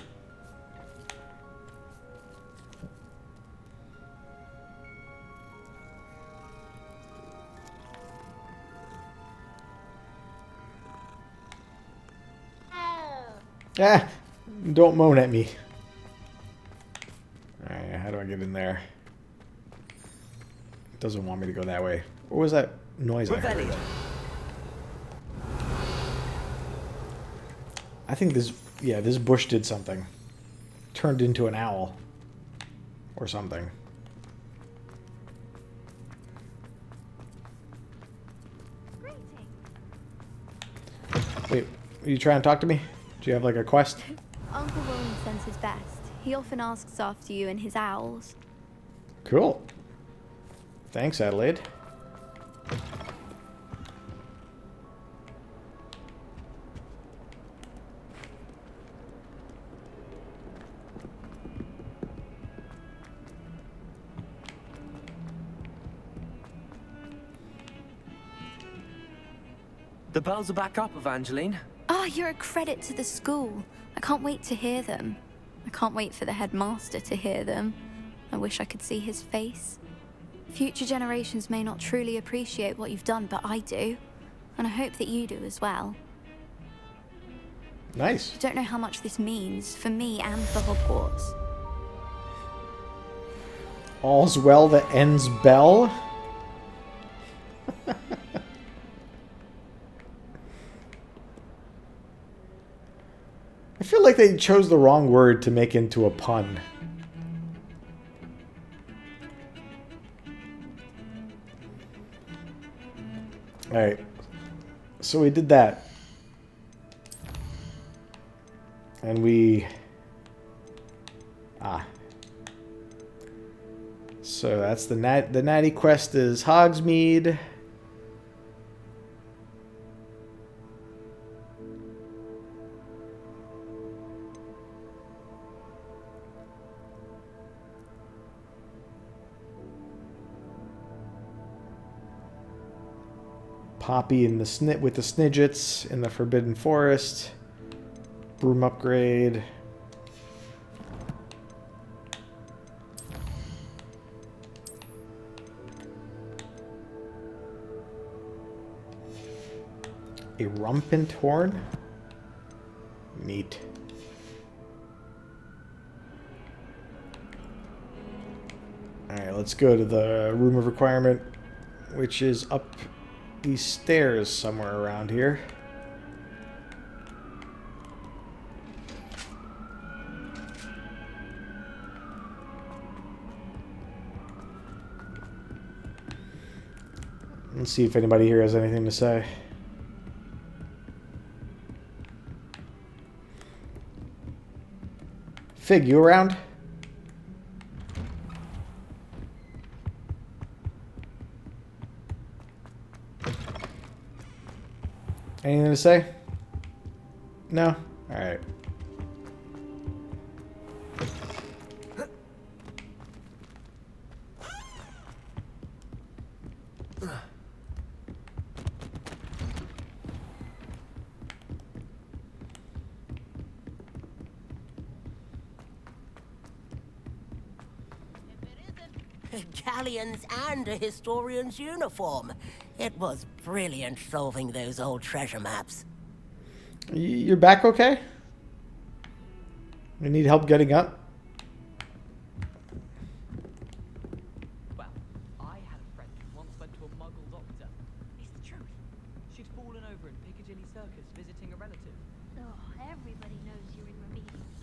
Ah, don't moan at me. Alright, how do I get in there? It doesn't want me to go that way. What was that noise I heard? I think this, yeah, this bush did something. Turned into an owl. Or something. Wait, are you trying to talk to me? Do you have like a quest? Uncle William sends his best. He often asks after you and his owls. Cool. Thanks, Adelaide. The bells are back up, Evangeline. Oh, you're a credit to the school. I can't wait to hear them. I can't wait for the headmaster to hear them. I wish I could see his face. Future generations may not truly appreciate what you've done, but I do. And I hope that you do as well. Nice. I don't know how much this means for me and for Hogwarts. All's well that ends bell. feel like they chose the wrong word to make into a pun. Alright. So we did that. And we... So that's the natty quest is Hogsmeade. Poppy in the with the Snidgets in the Forbidden Forest. Broom upgrade. A Rumpant Horn? Neat. Alright, let's go to the room of requirement, which is up these stairs somewhere around here. Let's see if anybody here has anything to say. Fig, you around? Anything to say? No? Alright. Galleons and a historian's uniform. It was brilliant solving those old treasure maps. You're back okay? You need help getting up? Well, I had a friend who once went to a muggle doctor. It's the truth. She'd fallen over in Piccadilly Circus visiting a relative. Oh, everybody knows you're in remedials.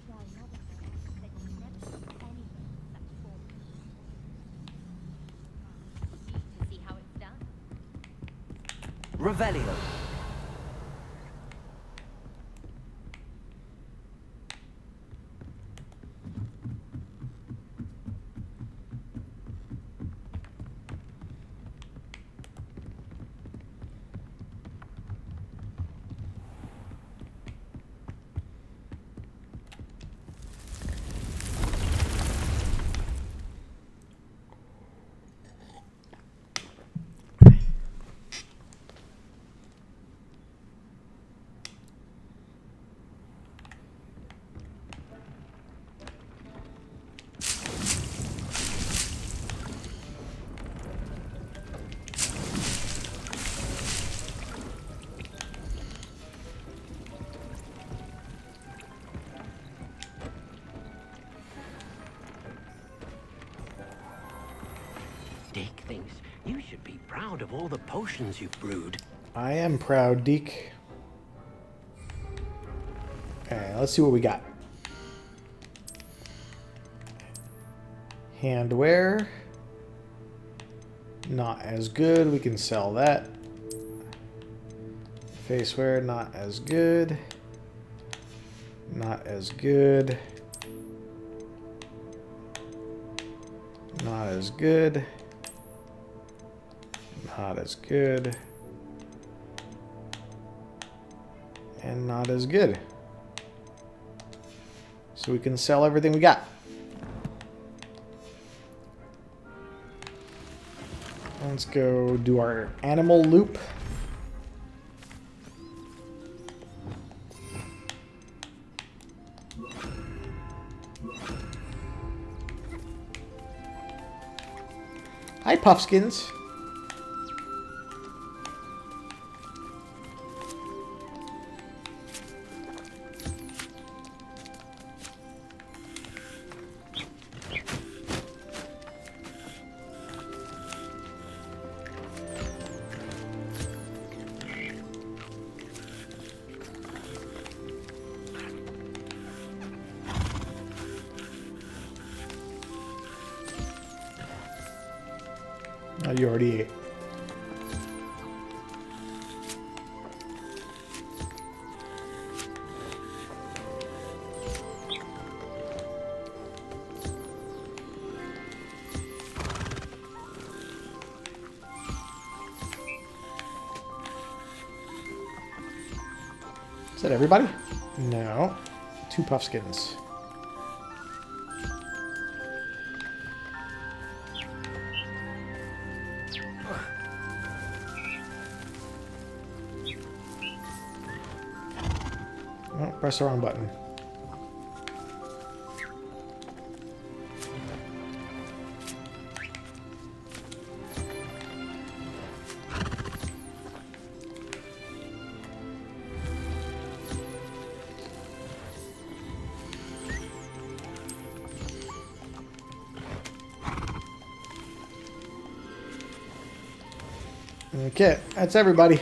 Well, another thing that you never see anyone in such form. Need to see how it's done. Revelio. Dick thinks you should be proud of all the potions you've brewed. I am proud, Deke. Okay, let's see what we got. Handwear. Not as good. We can sell that. Facewear, not as good. Not as good. Not as good. Not as good. And not as good. So we can sell everything we got. Let's go do our animal loop. Hi, Puffskins. you already ate. Is that everybody? No. 2 puffskins. Oh, press the wrong button. Okay, that's everybody.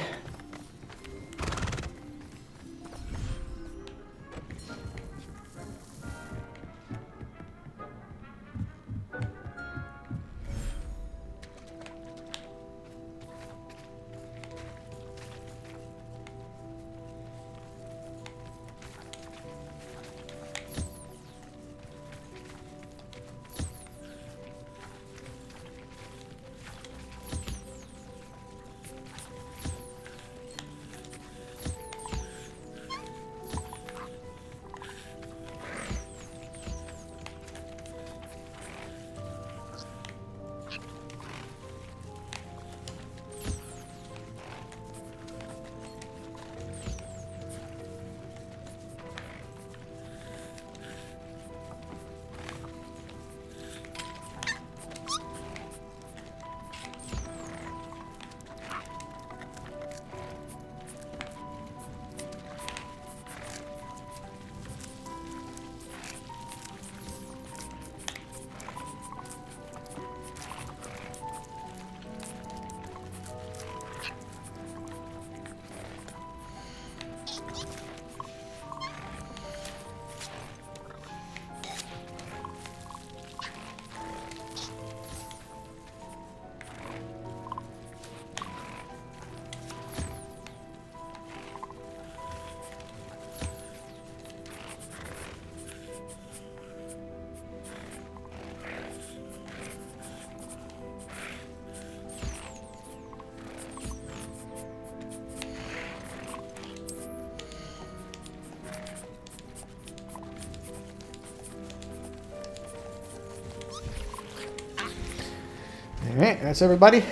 Alright, that's everybody.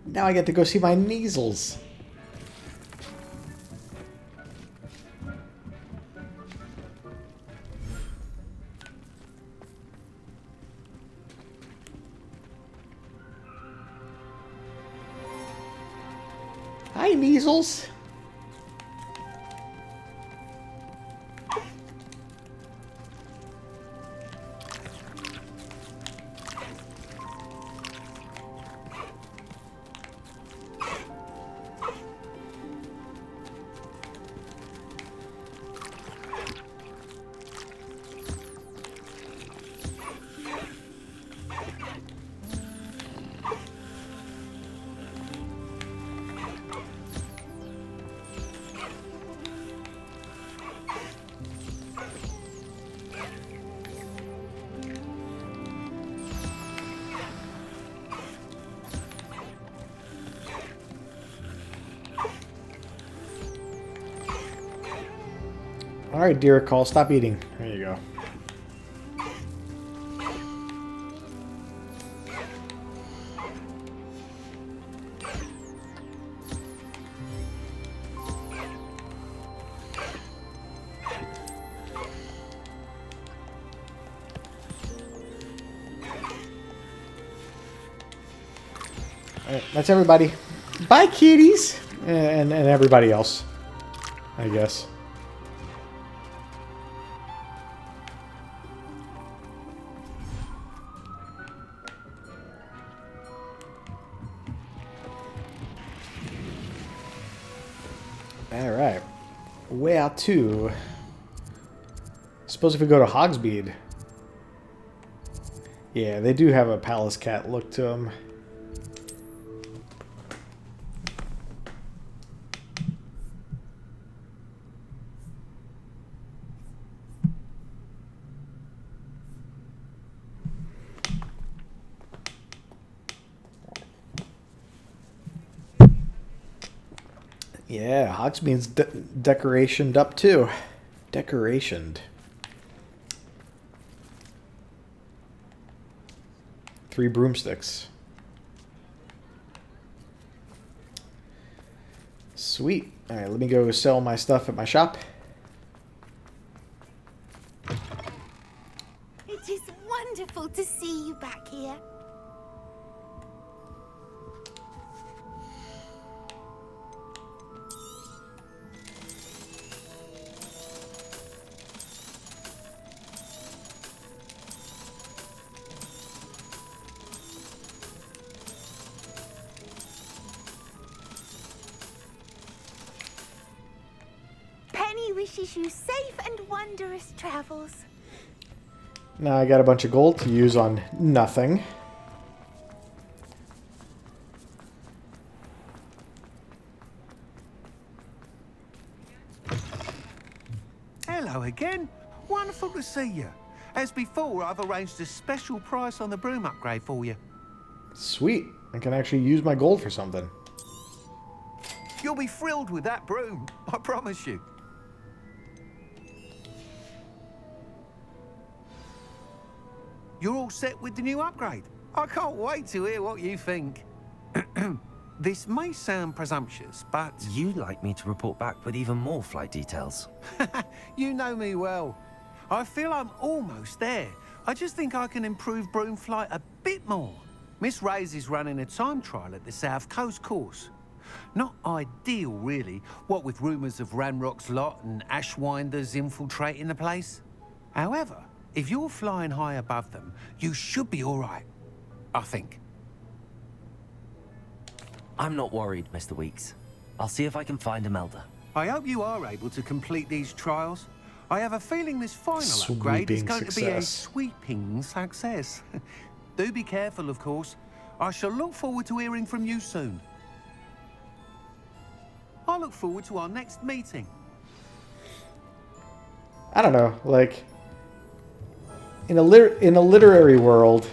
Now I get to go see my measles. Hi, measles. Alright, dear call, stop eating. There you go. Alright, that's everybody. Bye, kitties! And everybody else, I guess. Alright. Where to? Suppose if we go to Hogsmeade. Yeah, they do have a palace cat look to them. Yeah, Hogsmeade's decorationed up too. Decorationed. 3 broomsticks. Sweet. Alright, let me go sell my stuff at my shop. It is wonderful to see you back here. Penny wishes you safe and wondrous travels. Now I got a bunch of gold to use on nothing. Hello again. Wonderful to see you. As before, I've arranged a special price on the broom upgrade for you. Sweet. I can actually use my gold for something. You'll be thrilled with that broom, I promise you. You're all set with the new upgrade. I can't wait to hear what you think. This may sound presumptuous, but... You'd like me to report back with even more flight details. You know me well. I feel I'm almost there. I just think I can improve broom flight a bit more. Miss Ray's is running a time trial at the South Coast course. Not ideal, really, what with rumours of Ranrock's lot and Ashwinders infiltrating the place. However, if you're flying high above them, you should be all right, I think. I'm not worried, Mr. Weeks. I'll see if I can find Imelda. I hope you are able to complete these trials. I have a feeling this final upgrade is going to be a sweeping success. Do be careful, of course. I shall look forward to hearing from you soon. I look forward to our next meeting. I don't know, like in a literary world,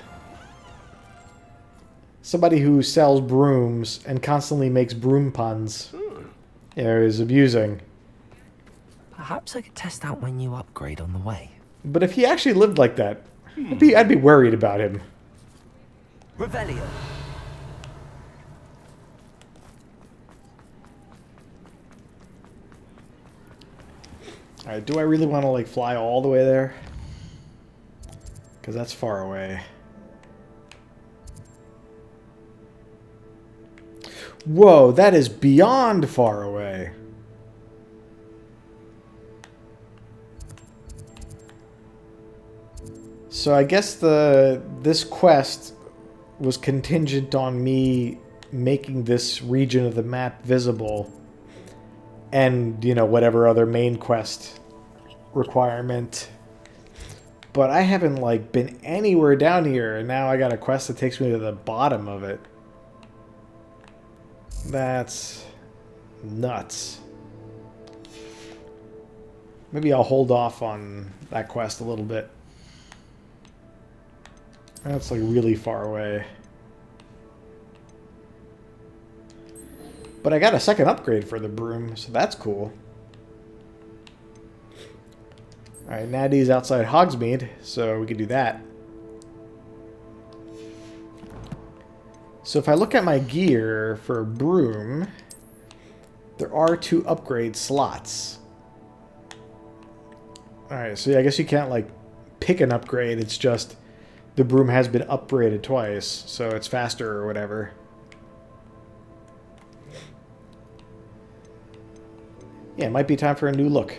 somebody who sells brooms and constantly makes broom puns, is abusing. Perhaps I could test out my new upgrade on the way. But if he actually lived like that, I'd be worried about him. Revelio. Alright, do I really want to like fly all the way there? Because that's far away. Whoa, that is beyond far away. So I guess this quest was contingent on me making this region of the map visible. And, you know, whatever other main quest requirement. But I haven't, like, been anywhere down here, and now I got a quest that takes me to the bottom of it. That's nuts. Maybe I'll hold off on that quest a little bit. That's, like, really far away. But I got a second upgrade for the broom, so that's cool. Alright, Natty's outside Hogsmeade, so we can do that. So if I look at my gear for a broom, there are 2 upgrade slots. Alright, so yeah, I guess you can't, like, pick an upgrade. It's just the broom has been upgraded twice, so it's faster or whatever. Yeah, it might be time for a new look.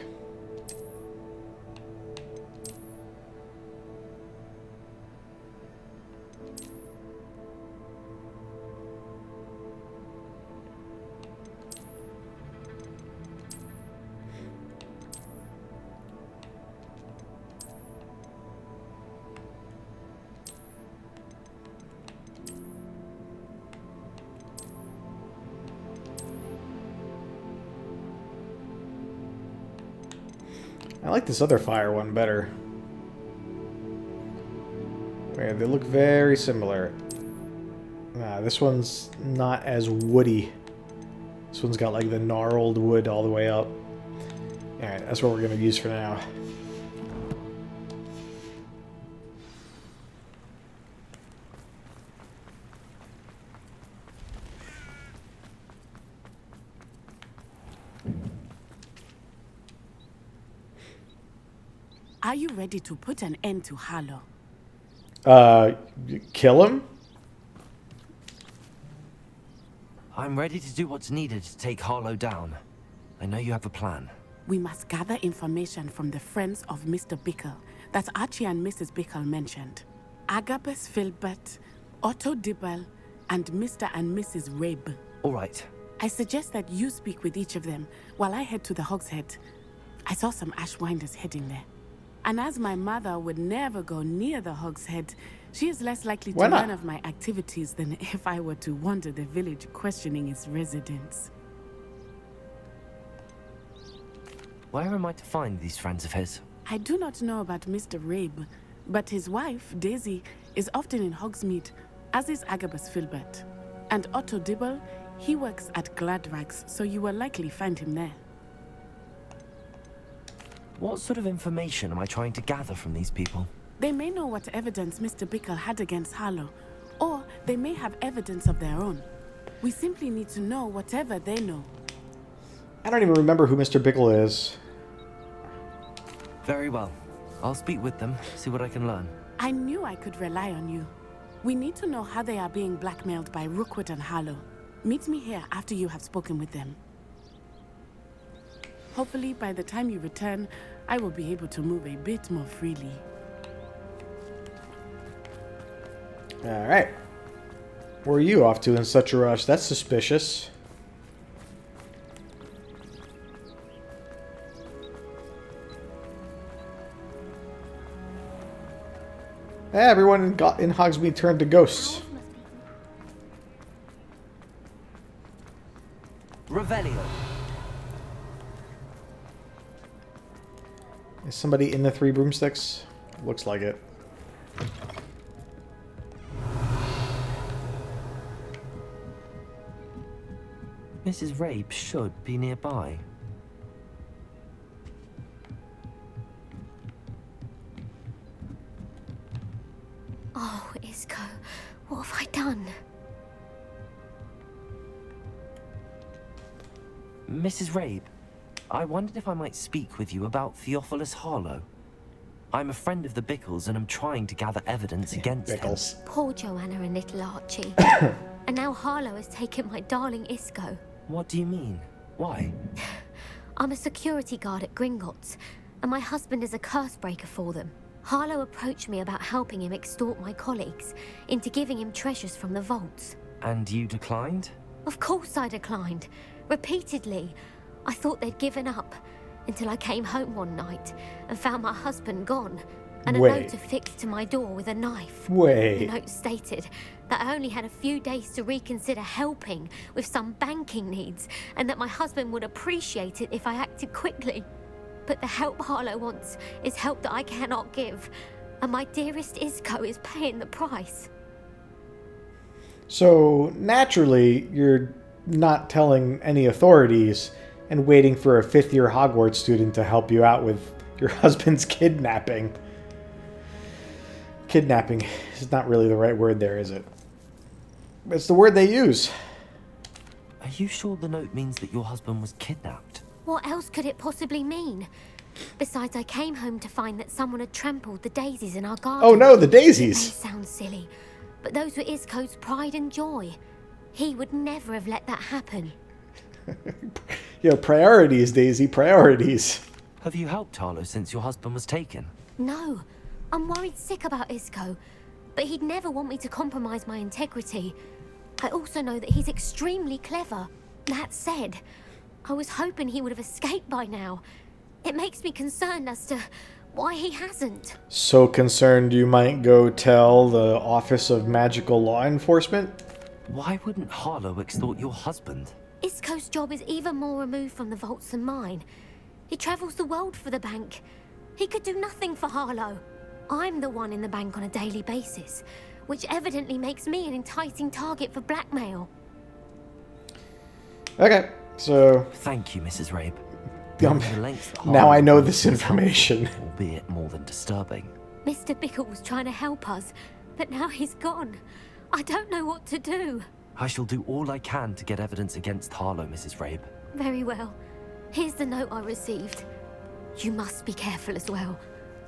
I like this other fire one better. Okay, they look very similar. Nah, this one's not as woody. This one's got like the gnarled wood all the way up. Alright, that's what we're going to use for now. Are you ready to put an end to Harlow? Kill him? I'm ready to do what's needed to take Harlow down. I know you have a plan. We must gather information from the friends of Mr. Bickle that Archie and Mrs. Bickle mentioned. Agabus Filbert, Otto Dibble, and Mr. and Mrs. Rabe. All right. I suggest that you speak with each of them while I head to the Hogshead. I saw some Ashwinders heading there. And as my mother would never go near the Hogshead, she is less likely to learn of my activities than if I were to wander the village questioning its residents. Where am I to find these friends of his? I do not know about Mr. Rabe, but his wife, Daisy, is often in Hogsmeade, as is Agabus Filbert. And Otto Dibble, he works at Gladrags, so you will likely find him there. What sort of information am I trying to gather from these people? They may know what evidence Mr. Bickle had against Harlow, or they may have evidence of their own. We simply need to know whatever they know. I don't even remember who Mr. Bickle is. Very well. I'll speak with them, see what I can learn. I knew I could rely on you. We need to know how they are being blackmailed by Rookwood and Harlow. Meet me here after you have spoken with them. Hopefully, by the time you return, I will be able to move a bit more freely. Alright. Where are you off to in such a rush? That's suspicious. Everyone in Hogsmeade turned to ghosts. Revelio. Is somebody in the Three Broomsticks? Looks like it. Mrs. Rabe should be nearby. Oh, Isco, what have I done? Mrs. Rabe, I wondered if I might speak with you about Theophilus Harlow. I'm a friend of the Bickles and I'm trying to gather evidence against him. Poor Joanna and little Archie. And now Harlow has taken my darling Isco. What do you mean? Why? I'm a security guard at Gringotts, and my husband is a curse breaker for them. Harlow approached me about helping him extort my colleagues into giving him treasures from the vaults. And you declined? Of course I declined. Repeatedly. I thought they'd given up, until I came home one night and found my husband gone, and a note affixed to my door with a knife. The note stated that I only had a few days to reconsider helping with some banking needs, and that my husband would appreciate it if I acted quickly. But the help Harlow wants is help that I cannot give, and my dearest Isco is paying the price. So, naturally, you're not telling any authorities and waiting for a fifth-year Hogwarts student to help you out with your husband's kidnapping. Kidnapping is not really the right word there, is it? It's the word they use. Are you sure the note means that your husband was kidnapped? What else could it possibly mean? Besides, I came home to find that someone had trampled the daisies in our garden. Oh no, the daisies! It may sound silly, but those were Isco's pride and joy. He would never have let that happen. Priorities, Daisy, priorities. Have you helped Harlow since your husband was taken? No, I'm worried sick about Isco, but he'd never want me to compromise my integrity. I also know that he's extremely clever. That said, I was hoping he would have escaped by now. It makes me concerned as to why he hasn't. So concerned you might go tell the Office of Magical Law Enforcement? Why wouldn't Harlow extort your husband? Isco's job is even more removed from the vaults than mine. He travels the world for the bank. He could do nothing for Harlow. I'm the one in the bank on a daily basis, which evidently makes me an enticing target for blackmail. Okay, so... Thank you, Mrs. Rabe. Now I know this information. Albeit more than disturbing. Mr. Bickle was trying to help us, but now he's gone. I don't know what to do. I shall do all I can to get evidence against Harlow, Mrs. Rabe. Very well. Here's the note I received. You must be careful as well.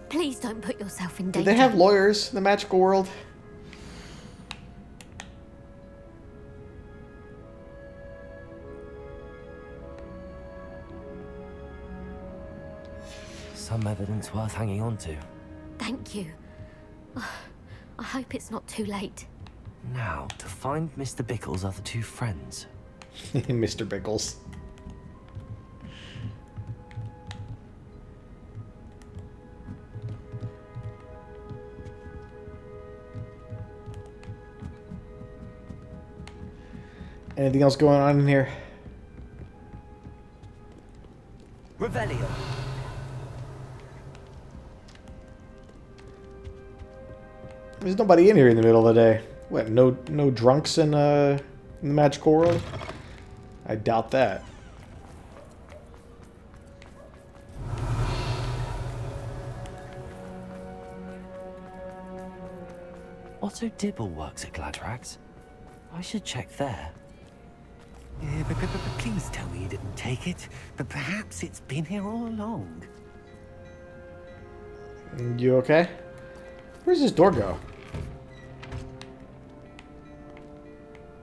Please don't put yourself in danger. Do they have lawyers in the magical world? Some evidence worth hanging on to. Thank you. I hope it's not too late. Now, to find Mr. Bickle's other two friends. Mr. Bickles. Anything else going on in here? Revelio. There's nobody in here in the middle of the day. What? No drunks in the magical world? I doubt that. Otto Dibble works at Gladrax. I should check there. But please tell me you didn't take it. But perhaps it's been here all along. You okay? Where's this door go?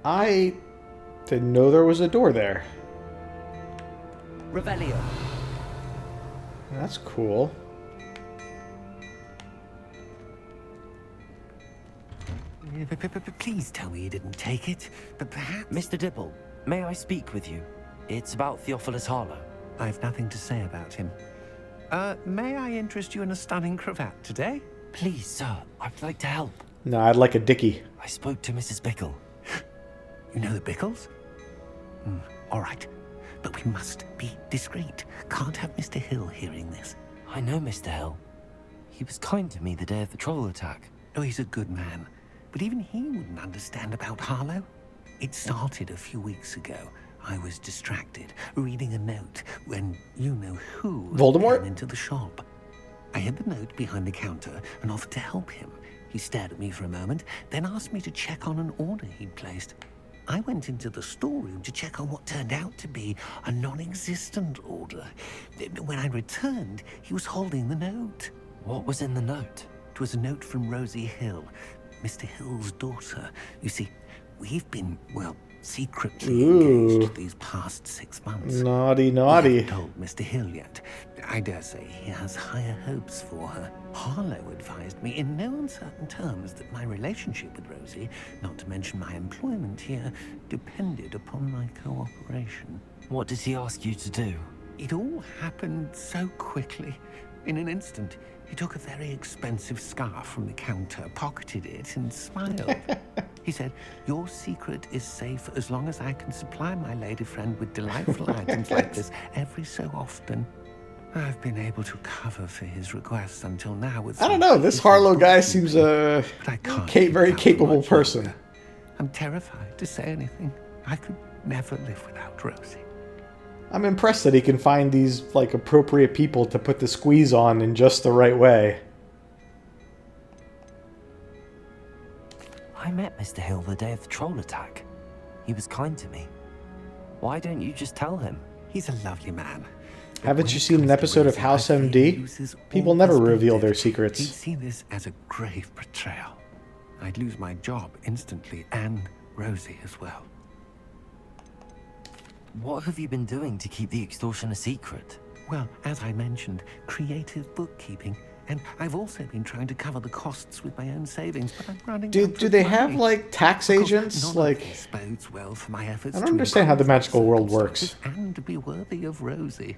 I didn't know there was a door there. Revelio. That's cool. But please tell me you didn't take it. But perhaps... Mr. Dibble, may I speak with you? It's about Theophilus Harlow. I've nothing to say about him. May I interest you in a stunning cravat today? Please, sir. I'd like to help. No, I'd like a dickie. I spoke to Mrs. Bickle. You know the Bickles? All right. But we must be discreet. Can't have Mr. Hill hearing this. I know Mr. Hill. He was kind to me the day of the troll attack. Oh, he's a good man. But even he wouldn't understand about Harlow. It started a few weeks ago. I was distracted, reading a note, when you-know-who Voldemort came into the shop. I hid the note behind the counter and offered to help him. He stared at me for a moment, then asked me to check on an order he'd placed. I went into the storeroom to check on what turned out to be a non-existent order. When I returned, he was holding the note. What was in the note? It was a note from Rosie Hill, Mr. Hill's daughter. You see, we've been, well, secretly engaged these past 6 months. Naughty, naughty. I haven't told Mr. Hill yet. I dare say he has higher hopes for her. Harlow advised me in no uncertain terms that my relationship with Rosie, not to mention my employment here, depended upon my cooperation. What does he ask you to do? It all happened so quickly. In an instant, he took a very expensive scarf from the counter, pocketed it, and smiled. He said, "Your secret is safe as long as I can supply my lady friend with delightful items like this every so often." I've been able to cover for his requests until now with... I don't know, this Harlow guy seems a very capable person. I'm terrified to say anything. I could never live without Rosie. I'm impressed that he can find these, like, appropriate people to put the squeeze on in just the right way. I met Mr. Hill the day of the troll attack. He was kind to me. Why don't you just tell him? He's a lovely man. Haven't you seen an episode of House MD? People never reveal their He'd secrets. see this as a grave betrayal. I'd lose my job instantly, and Rosie as well. What have you been doing to keep the extortion a secret? Well, as I mentioned, creative bookkeeping. And I've also been trying to cover the costs with my own savings, but I'm running Do they have, like, tax agents? Like, this bodes well for my efforts I don't understand how the magical world works. and to be worthy of Rosie.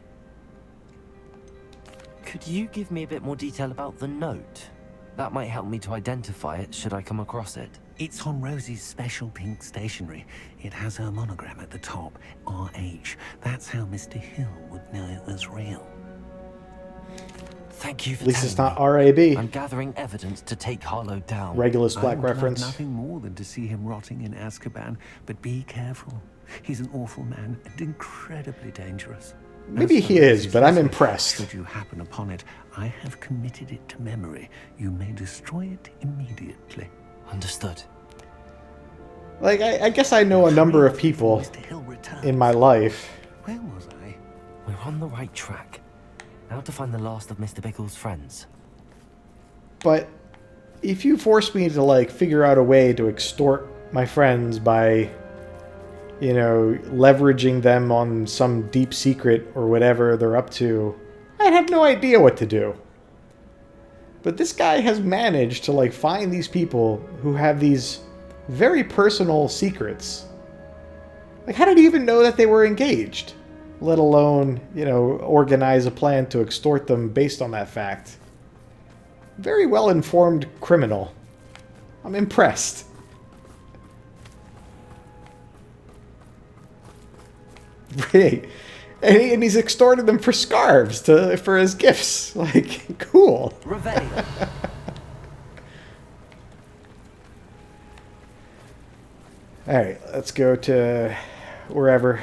Could you give me a bit more detail about the note? That might help me to identify it should I come across it. It's on Rosie's special pink stationery. It has her monogram at the top, RH. That's how Mr. Hill would know it was real. Thank you for At least it's telling not me. RAB. I'm gathering evidence to take Harlow down. Regulus Black I would love reference. nothing more than to see him rotting in Azkaban, but be careful. He's an awful man and incredibly dangerous. Maybe As he for is, his but I'm letter, impressed. Should you happen upon it, I have committed it to memory. You may destroy it immediately. Understood. Like, I guess I know a number of people in my life. Where was I? We're on the right track. Now to find the last of Mr. Bickle's friends. But if you force me to, like, figure out a way to extort my friends by, you know, leveraging them on some deep secret or whatever they're up to, I'd have no idea what to do. But this guy has managed to, like, find these people who have these very personal secrets. Like, how did he even know that they were engaged? Let alone, you know, organize a plan to extort them based on that fact. Very well-informed criminal. I'm impressed. Right. And he's extorted them for scarves for his gifts. Like, cool. Revelio. Alright, let's go to wherever.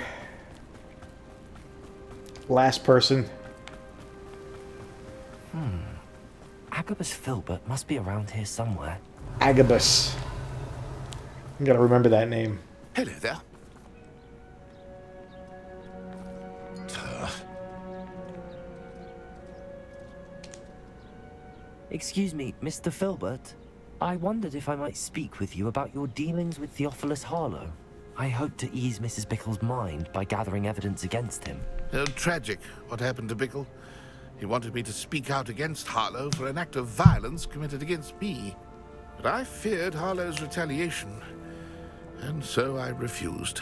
Last person. Agabus Filbert must be around here somewhere. Agabus. I'm gonna remember that name. Hello there. Excuse me, Mr. Filbert. I wondered if I might speak with you about your dealings with Theophilus Harlow. I hope to ease Mrs. Bickle's mind by gathering evidence against him. Oh, tragic what happened to Bickle. He wanted me to speak out against Harlow for an act of violence committed against me. But I feared Harlow's retaliation, and so I refused.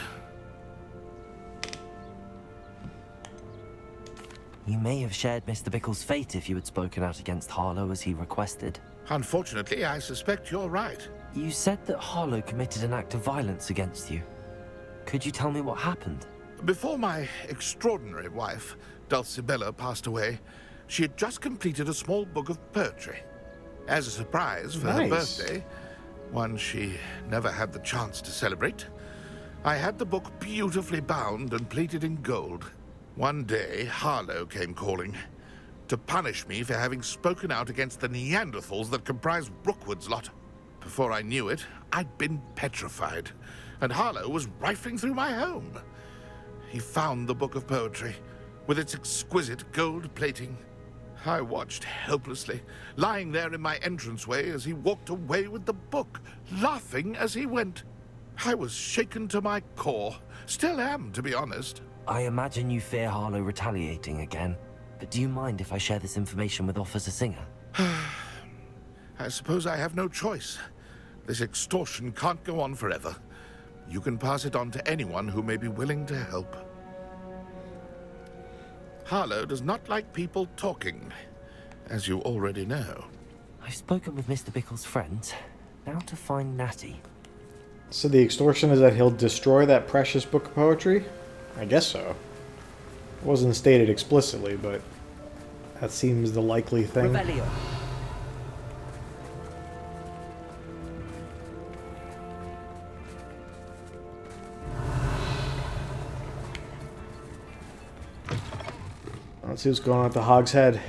You may have shared Mr. Bickle's fate if you had spoken out against Harlow as he requested. Unfortunately, I suspect you're right. You said that Harlow committed an act of violence against you. Could you tell me what happened? Before my extraordinary wife, Dulcibella, passed away, she had just completed a small book of poetry. As a surprise for her birthday, one she never had the chance to celebrate, I had the book beautifully bound and plated in gold. One day, Harlow came calling to punish me for having spoken out against the Neanderthals that comprised Rookwood's lot. Before I knew it, I'd been petrified, and Harlow was rifling through my home. He found the book of poetry, with its exquisite gold plating. I watched helplessly, lying there in my entranceway as he walked away with the book, laughing as he went. I was shaken to my core. Still am, to be honest. I imagine you fear Harlow retaliating again, but do you mind if I share this information with Officer Singer? I suppose I have no choice. This extortion can't go on forever. You can pass it on to anyone who may be willing to help. Harlow does not like people talking, as you already know. I've spoken with Mr. Bickle's friend. Now to find Natty. So the extortion is that he'll destroy that precious book of poetry? I guess so. It wasn't stated explicitly, but that seems the likely thing. Revelio. Let's see what's going on at the Hog's Head.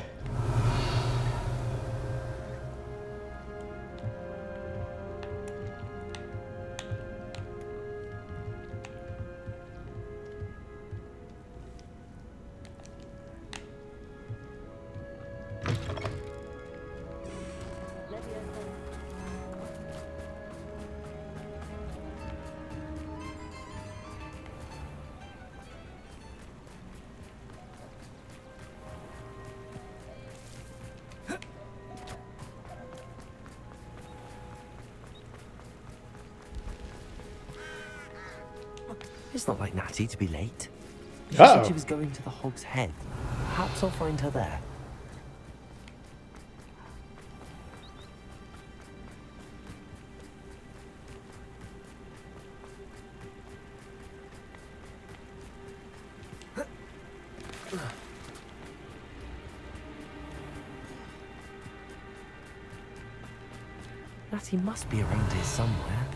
It's not like Natty to be late. She Uh-oh. said she was going to the Hog's Head. Perhaps I'll find her there. Natty must be around here somewhere.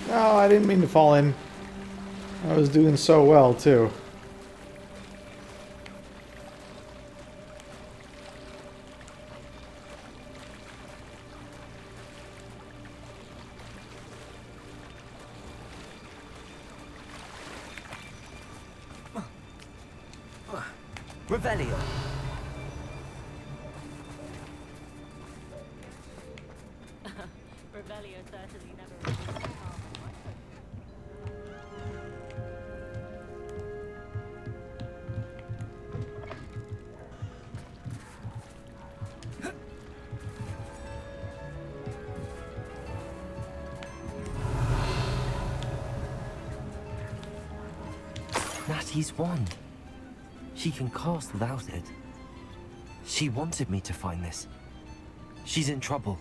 No, I didn't mean to fall in. I was doing so well, too. Revelio. Revelio certainly never reveals the heart of my Natty's wand. She can cast without it. She wanted me to find this. She's in trouble.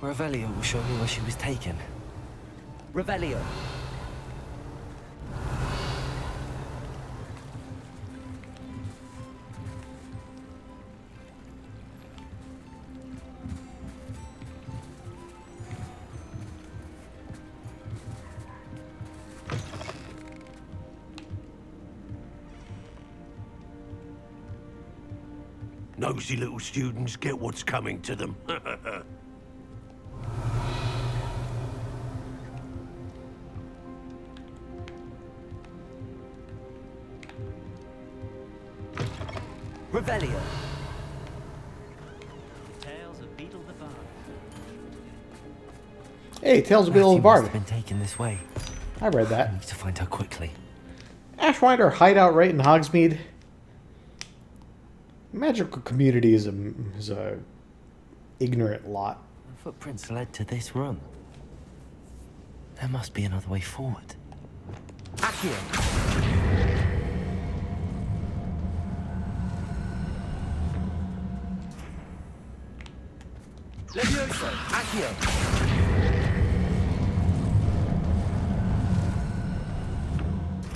Revelio will show me where she was taken. Revelio. Nosy little students get what's coming to them. Revelio. Tales of Beetle the Bard. Hey, Tales of Beetle the Bard. Been taken this way. I read that. I need to find her quickly. Ashwinder hideout right in Hogsmeade. Magical community is a ignorant lot. The footprints led to this room. There must be another way forward. Accio. Levioso. Accio.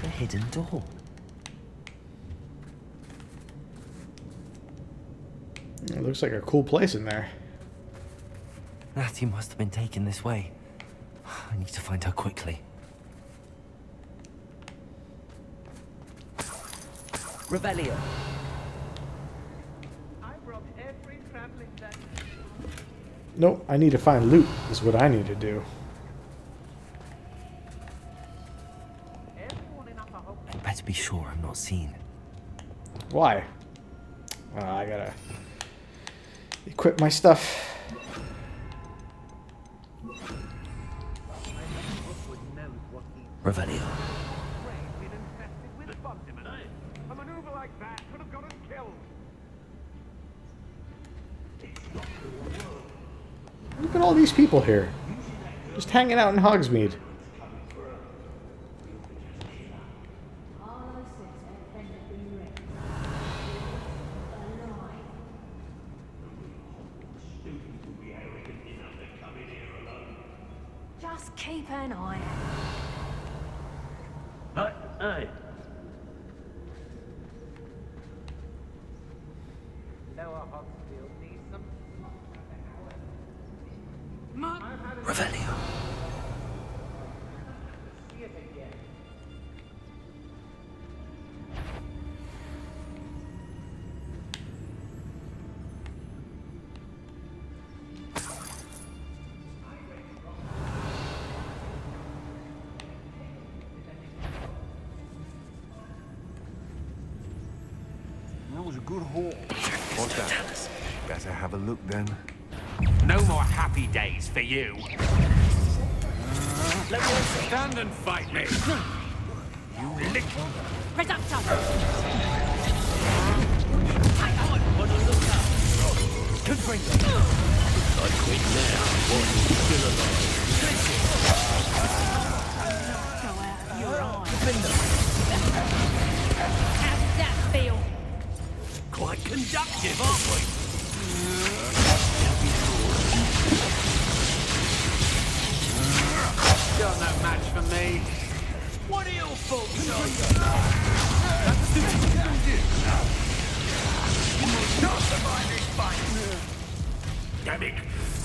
A hidden door. It looks like a cool place in there. Natty must have been taken this way. I need to find her quickly. Revelio. I brought every traveling that. Nope, I need to find loot, is what I need to do. I'd better be sure I'm not seen. Why? I gotta equip my stuff. Revelio. A maneuver like that could have got us killed. Look at all these people here. Just hanging out in Hogsmeade. Just keep an eye Hey, hey. Lower Hogsfield needs some. Revelio. See it again. That was a good haul. What's that? Better have a look then. No more happy days for you. Stand and fight me. You lick. Reductor! Good bring. I quit now. One still alive. Your eye. How did that feel? Quite conductive, aren't we? You're no match for me. What are you fools Damn it!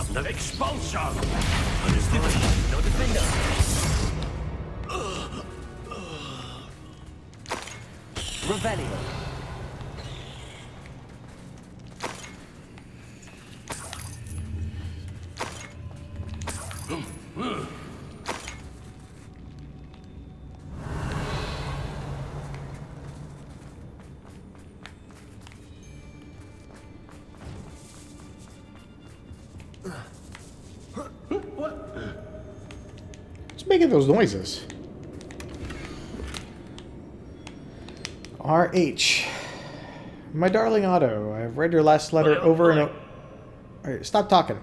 I'm no expulsion! Understood? No defender! Revelio. What's making those noises? RH. My darling Otto, I've read your last letter over and over. Alright, stop talking.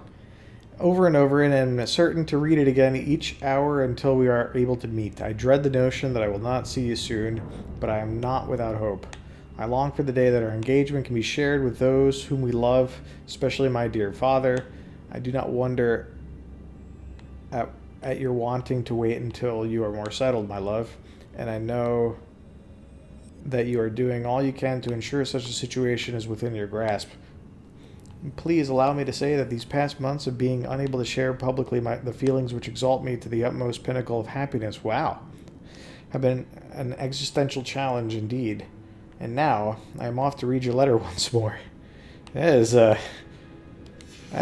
Over and over, and am certain to read it again each hour until we are able to meet. I dread the notion that I will not see you soon, but I am not without hope. I long for the day that our engagement can be shared with those whom we love, especially my dear father. I do not wonder at your wanting to wait until you are more settled, my love, and I know that you are doing all you can to ensure such a situation is within your grasp. Please allow me to say that these past months of being unable to share publicly the feelings which exalt me to the utmost pinnacle of happiness, wow, have been an existential challenge indeed. And now, I am off to read your letter once more. That is, that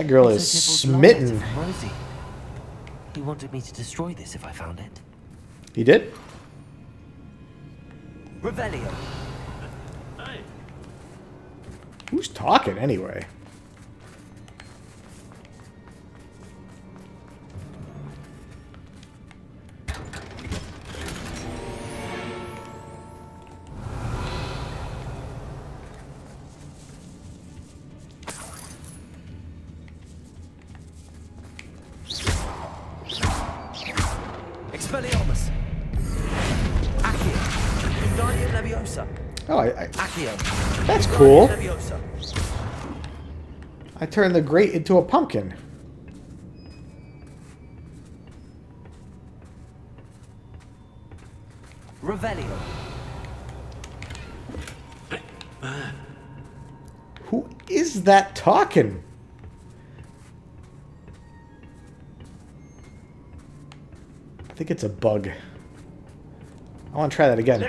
girl is smitten. Rosie. He wanted me to destroy this if I found it. He did? Revelio. Who's talking anyway? Expelliarmus. Accio. Wingardium Leviosa. Oh, Accio. That's cool. Leviosa. I turned the grate into a pumpkin. Revelio. Who is that talking? I think it's a bug. I want to try that again.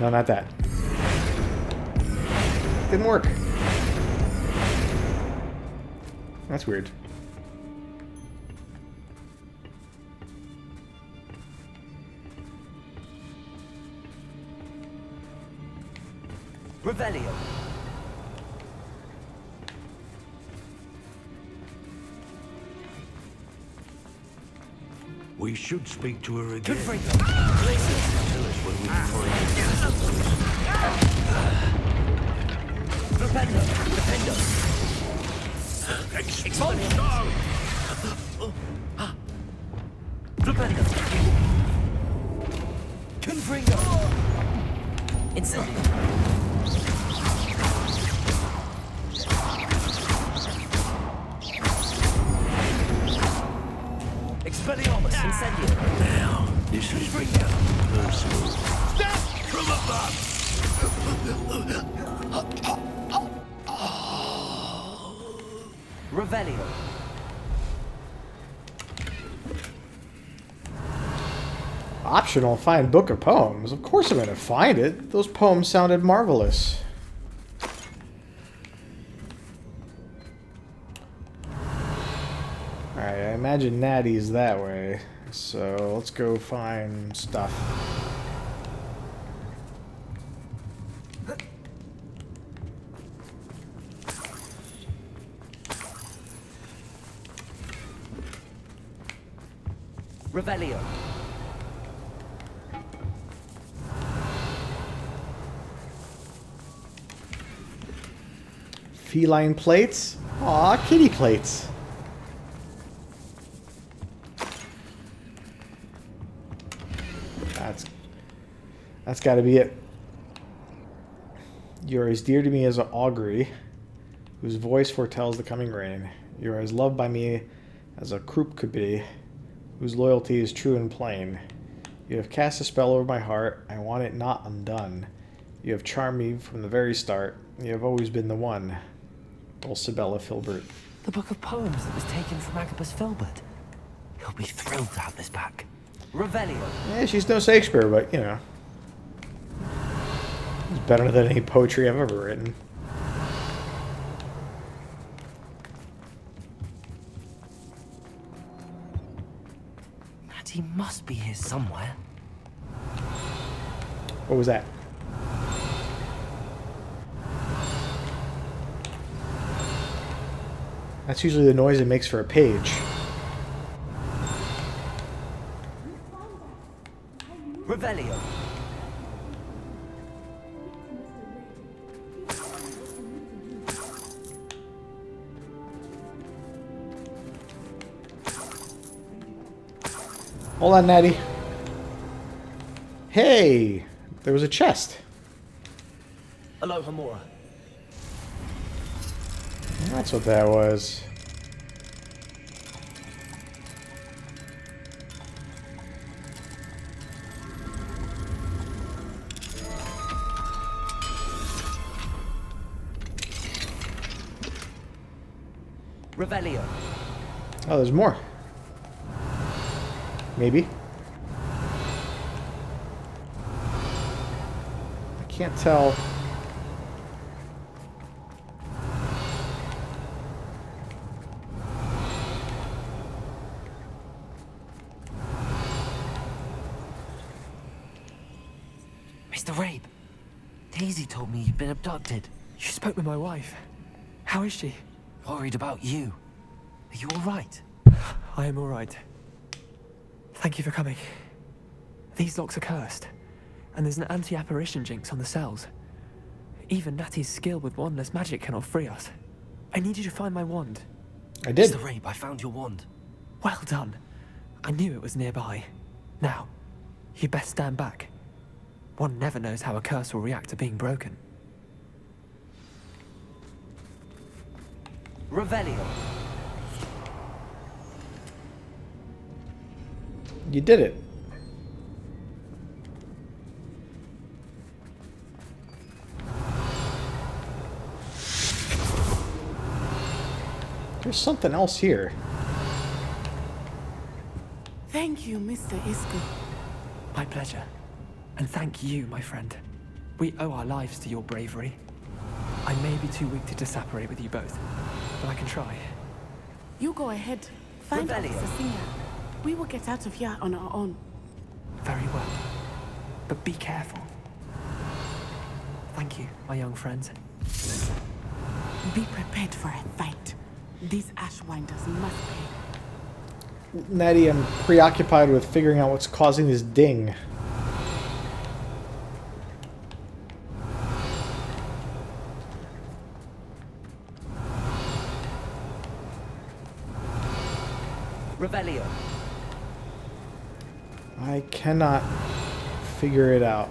No, not that. Didn't work. That's weird. Revelio. We should speak to her again. Confringo. Tell us when we can find her. Flipendo. Defendo. Expulsion! Flipendo. Confringo. Incendio. Expelliarmus. Incendio. Now, this is personal. Step from above! Revelio. Optional, find book of poems. Of course I'm going to find it. Those poems sounded marvelous. Alright, I imagine Natty's that way. So let's go find stuff. Revelio. Feline plates? Aw, kitty plates. That's got to be it. You are as dear to me as an augury, whose voice foretells the coming rain. You are as loved by me as a croup could be, whose loyalty is true and plain. You have cast a spell over my heart. I want it not undone. You have charmed me from the very start. You have always been the one. Dulcibella Filbert. The book of poems that was taken from Agabus Filbert. He'll be thrilled to have this back. Revelio. Yeah, she's no Shakespeare, but, you know. It's better than any poetry I've ever written. Natty must be here somewhere. What was that? That's usually the noise it makes for a page. Revelio. Hold on, Natty. Hey! There was a chest. Aloha Mora. That's what that was. Revelio. Oh, there's more. Maybe. I can't tell. Mr. Rabe, Daisy told me you'd been abducted. You spoke with my wife. How is she? Worried about you. Are you all right? I am all right. Thank you for coming. These locks are cursed, and there's an anti-apparition jinx on the cells. Even Natty's skill with wandless magic cannot free us. I need you to find my wand. I did. Mr. Rabe, I found your wand. Well done. I knew it was nearby. Now, you best stand back. One never knows how a curse will react to being broken. Revelio. You did it. There's something else here. Thank you, Mr. Isco. My pleasure. And thank you, my friend. We owe our lives to your bravery. I may be too weak to disapparate with you both, but I can try. You go ahead. Find Officer Singer. We will get out of here on our own. Very well. But be careful. Thank you, my young friends. Be prepared for a fight. These Ashwinders must pay. Natty, I'm preoccupied with figuring out what's causing this ding. Revelio. I cannot figure it out.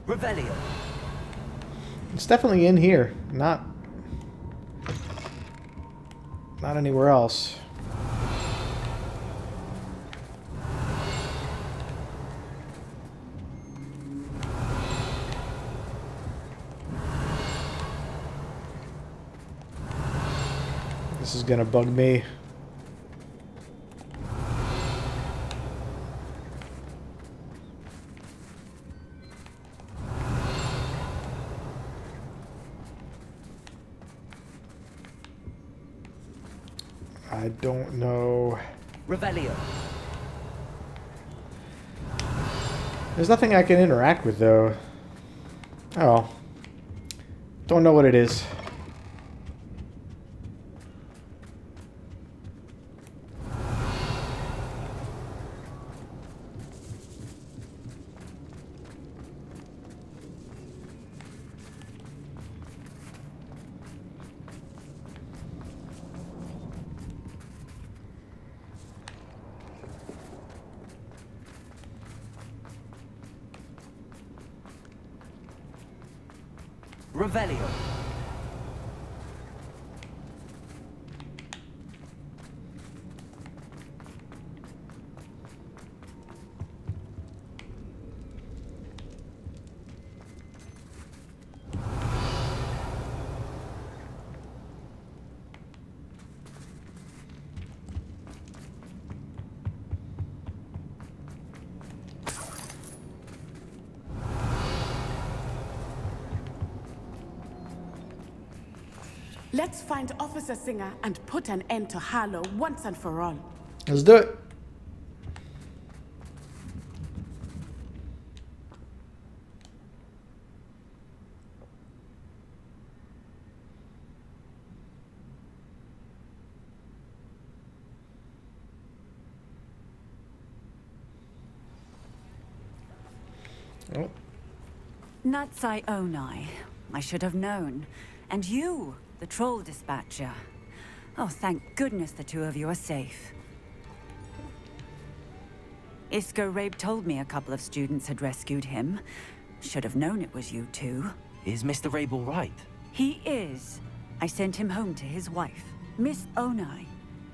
Revelio. It's definitely in here, not anywhere else. This is gonna bug me. I don't know. Revelio. There's nothing I can interact with, though. Oh. Don't know what it is. Revelio. Let's find Officer Singer and put an end to Harlow once and for all. Let's do it. Oh. Natsai Onai. I should have known. And you, the troll dispatcher. Oh, thank goodness the two of you are safe. Isco Rabe told me a couple of students had rescued him. Should have known it was you two. Is Mr. Rabe all right? He is. I sent him home to his wife, Miss Onai.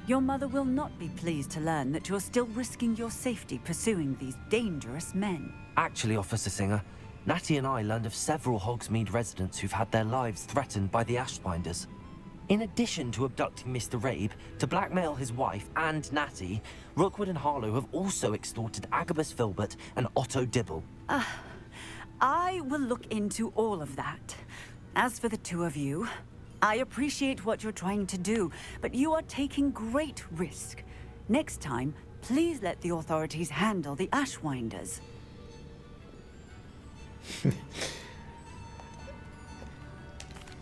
Your mother will not be pleased to learn that you're still risking your safety pursuing these dangerous men. Actually, Officer Singer, Natty and I learned of several Hogsmeade residents who've had their lives threatened by the Ashbinders. In addition to abducting Mr. Rabe to blackmail his wife and Natty, Rookwood and Harlow have also extorted Agabus Filbert and Otto Dibble. I will look into all of that. As for the two of you, I appreciate what you're trying to do, but you are taking great risk. Next time, please let the authorities handle the Ashwinders.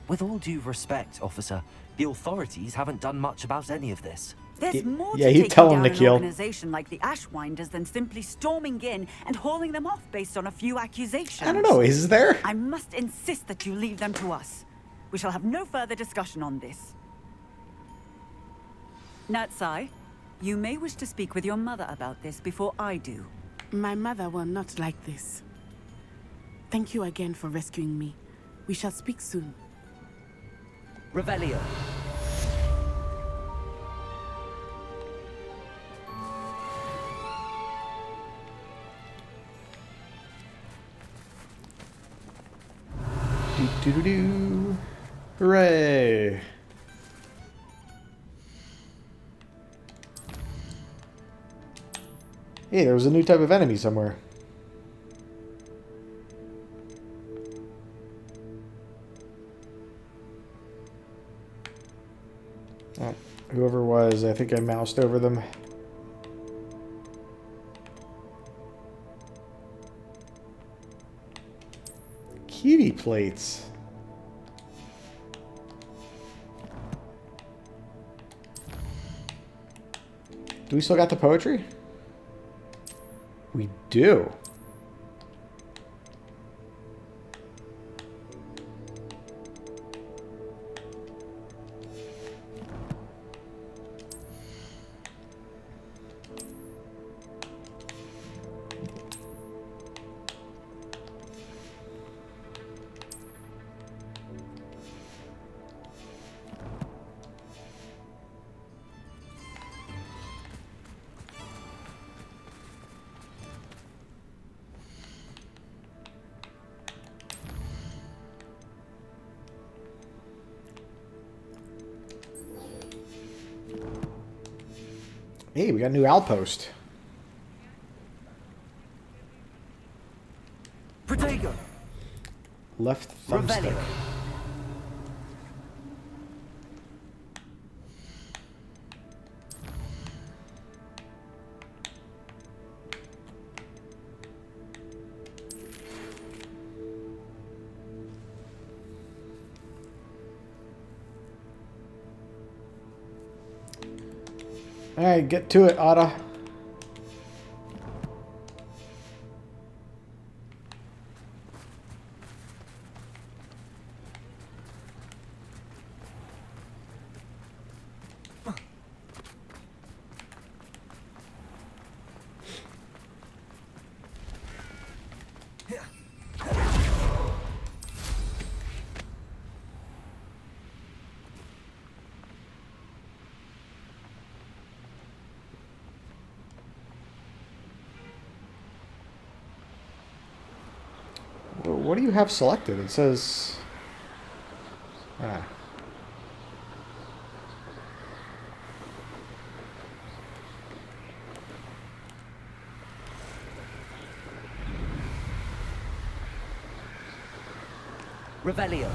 With all due respect, officer, the authorities haven't done much about any of this. There's more yeah, to you taking tell him, down an Nikhil. organization like the Ashwinders than simply storming in and hauling them off based on a few accusations. I don't know, is there? I must insist that you leave them to us. We shall have no further discussion on this. Natsai, you may wish to speak with your mother about this before I do. My mother will not like this. Thank you again for rescuing me. We shall speak soon. Revelio. Do-do-do-do. Hooray! Hey, there was a new type of enemy somewhere. Oh, whoever was, I think I moused over them. Kitty plates. Do we still got the poetry? We do. Hey, we got a new outpost. Protego. Left thumbstick. Alright, get to it, Otta. What do you have selected? It says... Ah. Revelio.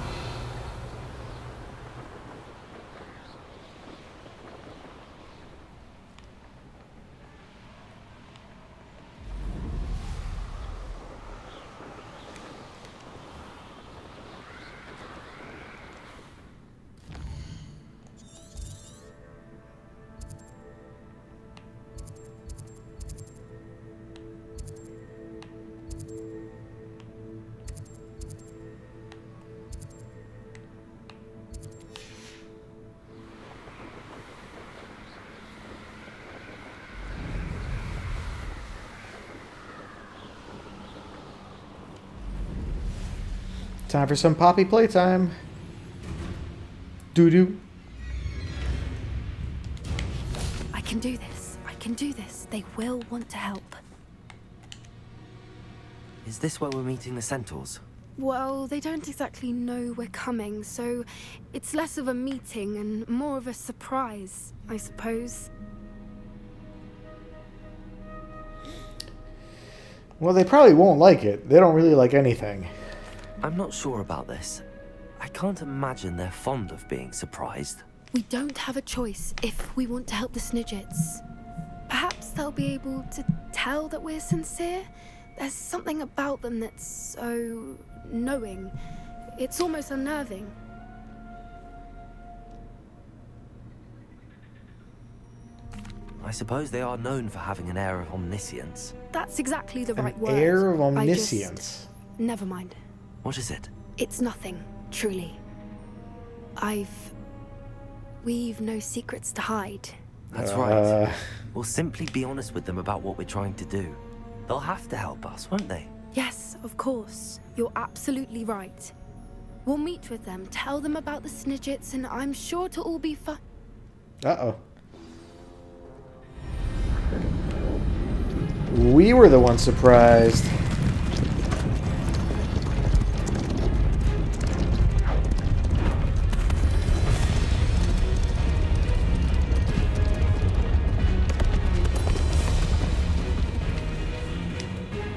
Time for some Poppy playtime. Doo-doo. I can do this. I can do this. They will want to help. Is this where we're meeting the centaurs? Well, they don't exactly know we're coming, so it's less of a meeting and more of a surprise, I suppose. Well, they probably won't like it. They don't really like anything. I'm not sure about this. I can't imagine they're fond of being surprised. We don't have a choice if we want to help the Snidgets. Perhaps they'll be able to tell that we're sincere. There's something about them that's so knowing. It's almost unnerving. I suppose they are known for having an air of omniscience. That's exactly the right word. Air of omniscience. Never mind. What is it? It's nothing, truly. We've no secrets to hide. That's right. We'll simply be honest with them about what we're trying to do. They'll have to help us, won't they? Yes, of course. You're absolutely right. We'll meet with them, tell them about the Snidgets, and I'm sure to all be fine. Uh-oh. We were the ones surprised.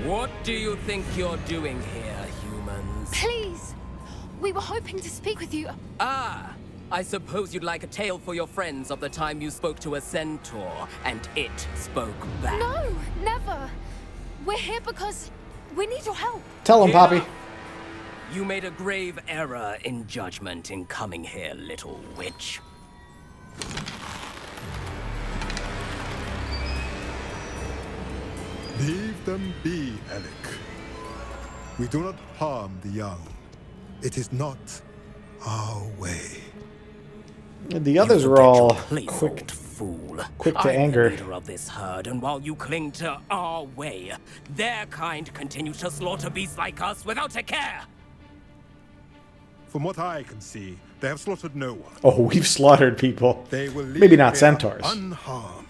What do you think you're doing here, humans? Please! We were hoping to speak with you. Ah! I suppose you'd like a tale for your friends of the time you spoke to a centaur, and it spoke back. No, never. We're here because we need your help. Tell him, Poppy. You made a grave error in judgment in coming here, little witch. Leave them be, Alec. We do not harm the young. It is not our way. The others were all quick to anger. I'm the leader of this herd, and while you cling to our way, their kind continue to slaughter beasts like us without a care. From what I can see, they have slaughtered no one. Oh, we've slaughtered people. They will Maybe not here centaurs. Unharmed.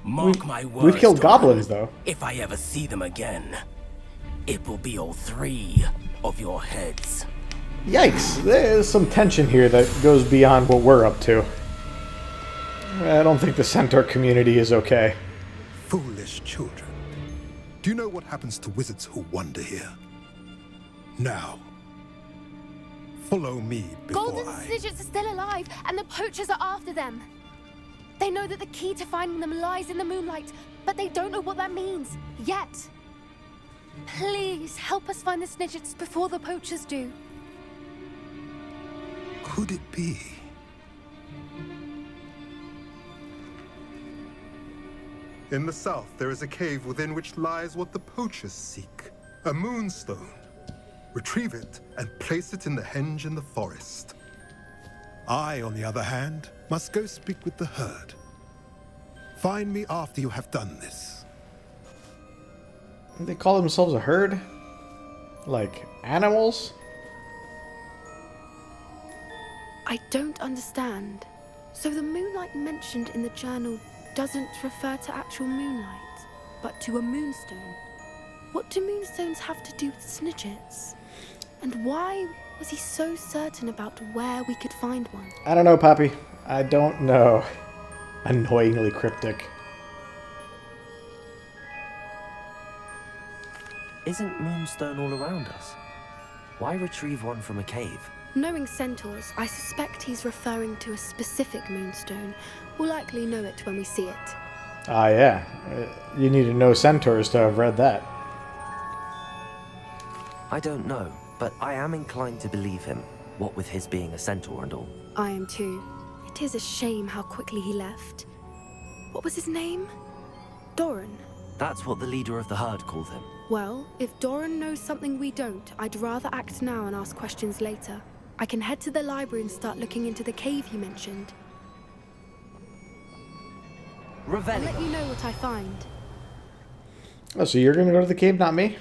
Mark my words, We've killed Doran. goblins, though. If I ever see them again, it will be all 3 of your heads. Yikes, there's some tension here that goes beyond what we're up to. I don't think the centaur community is okay. Foolish children. Do you know what happens to wizards who wander here? Now, follow me before Golden Snidgets are still alive, and the poachers are after them. They know that the key to finding them lies in the moonlight, but they don't know what that means, yet. Please, help us find the Snidgets before the poachers do. Could it be? In the south, there is a cave within which lies what the poachers seek. A moonstone. Retrieve it and place it in the henge in the forest. I, on the other hand, must go speak with the herd. Find me after you have done this. They call themselves a herd? Like animals? I don't understand. So the moonlight mentioned in the journal doesn't refer to actual moonlight, but to a moonstone. What do moonstones have to do with snidgets? And why was he so certain about where we could find one? I don't know, Poppy. I don't know. Annoyingly cryptic. Isn't moonstone all around us? Why retrieve one from a cave? Knowing centaurs, I suspect he's referring to a specific moonstone. We'll likely know it when we see it. Ah, yeah. You need to know centaurs to have read that. I don't know, but I am inclined to believe him, what with his being a centaur and all. I am too. It is a shame how quickly he left. What was his name? Doran. That's what the leader of the herd called him. Well, if Doran knows something we don't, I'd rather act now and ask questions later. I can head to the library and start looking into the cave he mentioned. I'll let you know what I find. Oh, so you're gonna go to the cave, not me?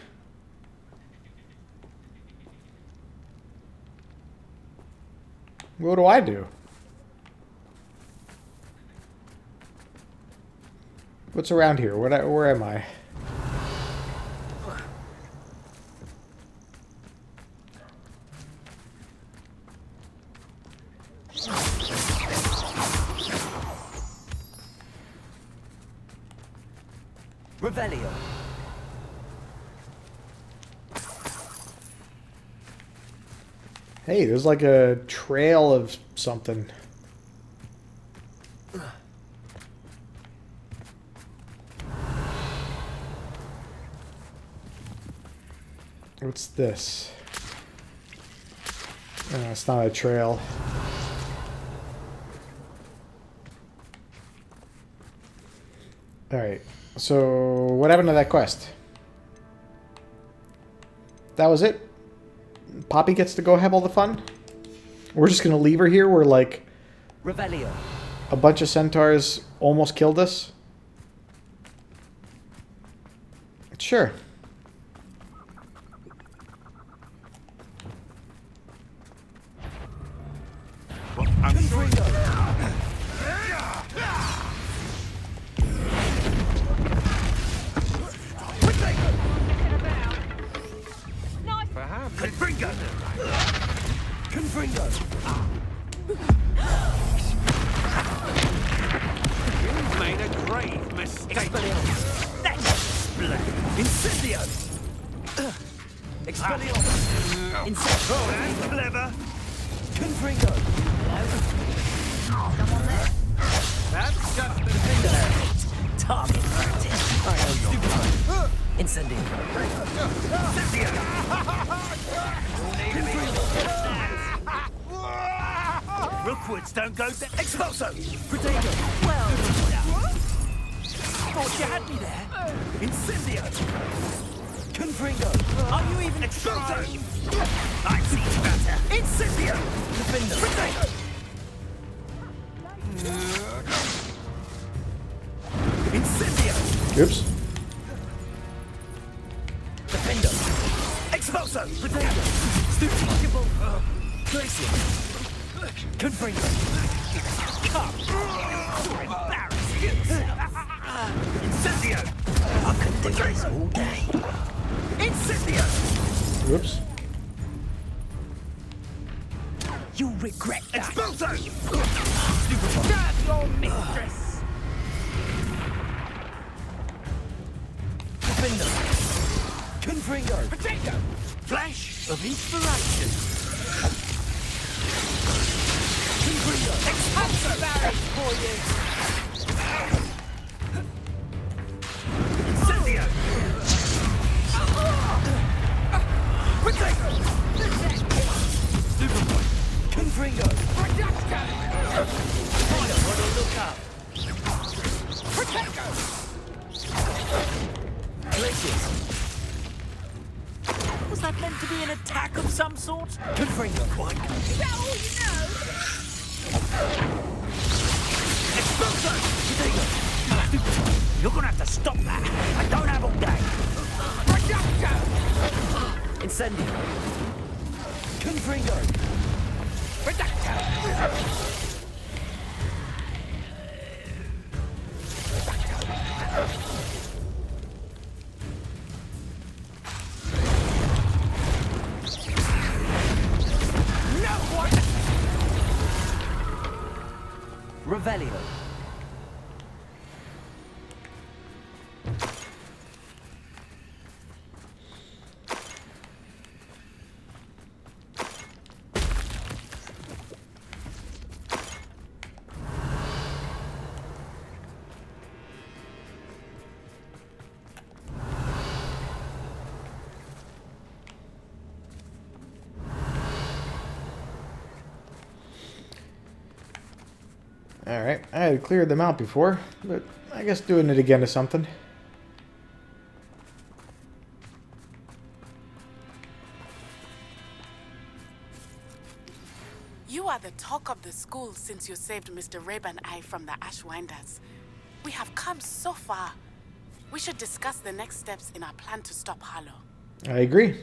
What do I do? What's around here? Where am I? Revelio. Hey, there's like a trail of something. What's this? It's not a trail. Alright, so what happened to that quest? That was it? Poppy gets to go have all the fun? We're just gonna leave her here where, like, Revelio. A bunch of centaurs almost killed us? Sure. Well, I'm sure Perhaps. Confringo! Confringo! You've made a grave mistake. Incendio! Expelliarmus! Incendio! Oh, that's clever. Confringo! Someone there? That's just the thing. Target practice! I know you're Incendio! Rookwoods don't go there. Expulso! Protego! Well, thought you had me there. Incendio! Confringo! Are you even Expulso! I see you better. Incendio! Defender! Protego! Incendio! Oops. Defender! Expulso! Protego! Stupid! Glacier! Confringo! Come! Embarrass yourself! Incendio! I could do this all day. Incendio! Whoops. You'll regret that. Expulso! Stupid! Stab your mistress! Defender! Confringo! Protego! Flash of inspiration! Confringo! Expulso! Barrage for you! Incendio! Protego! Superpoint! Confringo! Reduction! Find a one to look up! Protego! Glaciers! Was that meant to be an attack of some sort? Confringo! Quite. Is that all you know? Expulso! Protego! You're gonna have to stop that! I don't have all day! Reduction! Incendio! Confringo! Reduction! Revelio. Alright, I had cleared them out before, but I guess doing it again is something. You are the talk of the school since you saved Mr. Rabe and I from the Ashwinders. We have come so far. We should discuss the next steps in our plan to stop Harlow. I agree.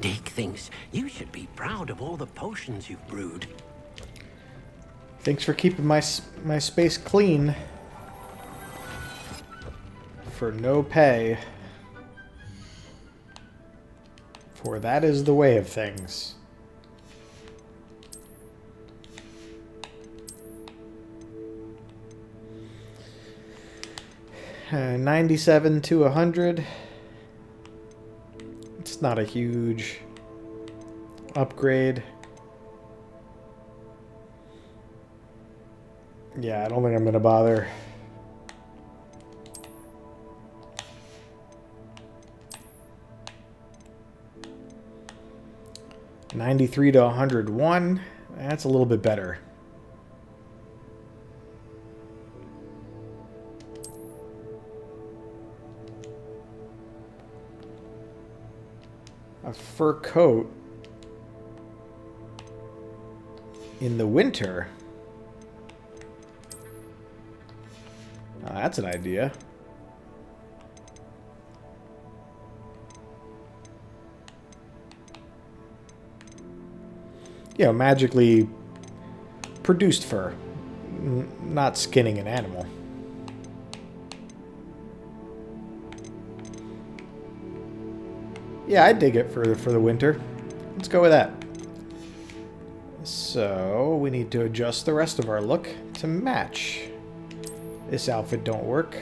Dick thinks you should be proud of all the potions you've brewed. Thanks for keeping my space clean. For no pay. For that is the way of things. Uh, 97 to 100. It's not a huge upgrade. Yeah, I don't think I'm going to bother. $93 to 101. That's a little bit better. A fur coat in the winter. That's an idea. You know, magically produced fur, not skinning an animal. Yeah, I dig it for the winter. Let's go with that. So we need to adjust the rest of our look to match. This outfit don't work.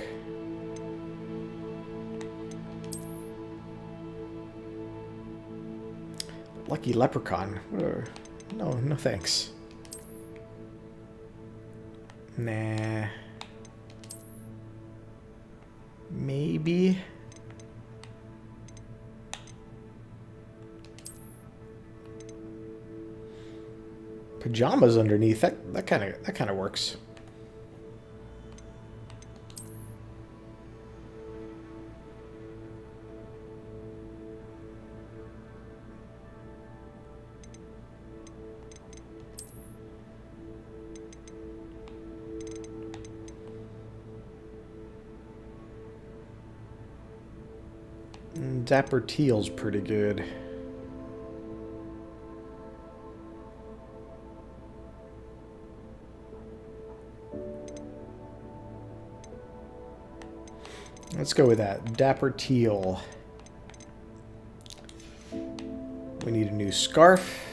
Lucky leprechaun. No thanks. Nah. Maybe. Pajamas underneath. That kind of works. Dapper teal's pretty good. Let's go with that. Dapper teal. We need a new scarf.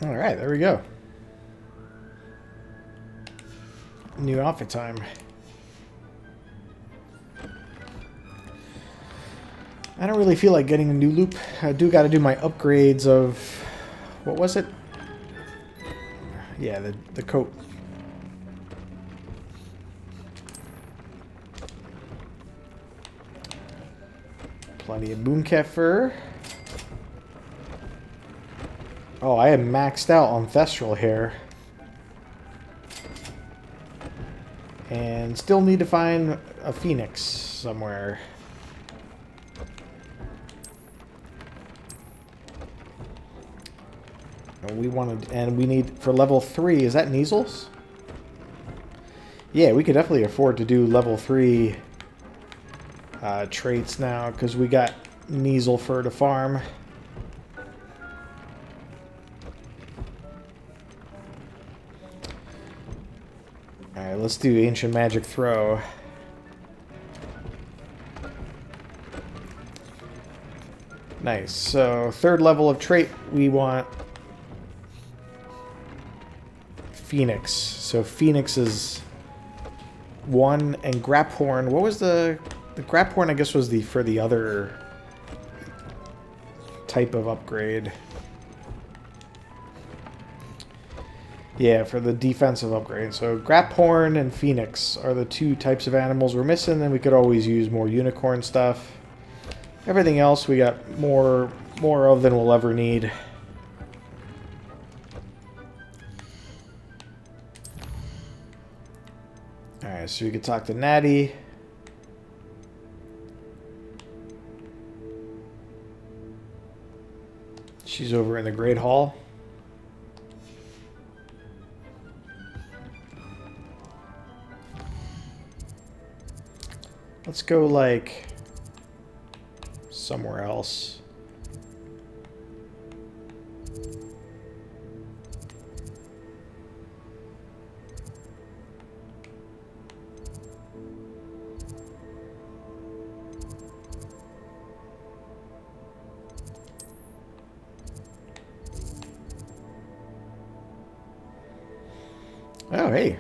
All right, there we go. New outfit time. I don't really feel like getting a new loop. I do got to do my upgrades of... What was it? Yeah, the coat. Plenty of Boomcat fur. Oh, I am maxed out on Thestral hair. And still need to find a phoenix somewhere. And we need for level 3. Is that Measles? Yeah, we could definitely afford to do level 3 traits now because we got Measle fur to farm. Alright, let's do Ancient Magic Throw. Nice. So, third level of trait, we want Phoenix. So, Phoenix is 1, and Graphorn. What was the Graphorn? I guess was for the other type of upgrade. Yeah, for the defensive upgrade. So Graphorn and Phoenix are the 2 types of animals we're missing. Then we could always use more unicorn stuff. Everything else we got more of than we'll ever need. Alright, so you can talk to Natty. She's over in the Great Hall. Let's go, like, somewhere else. Oh, hey.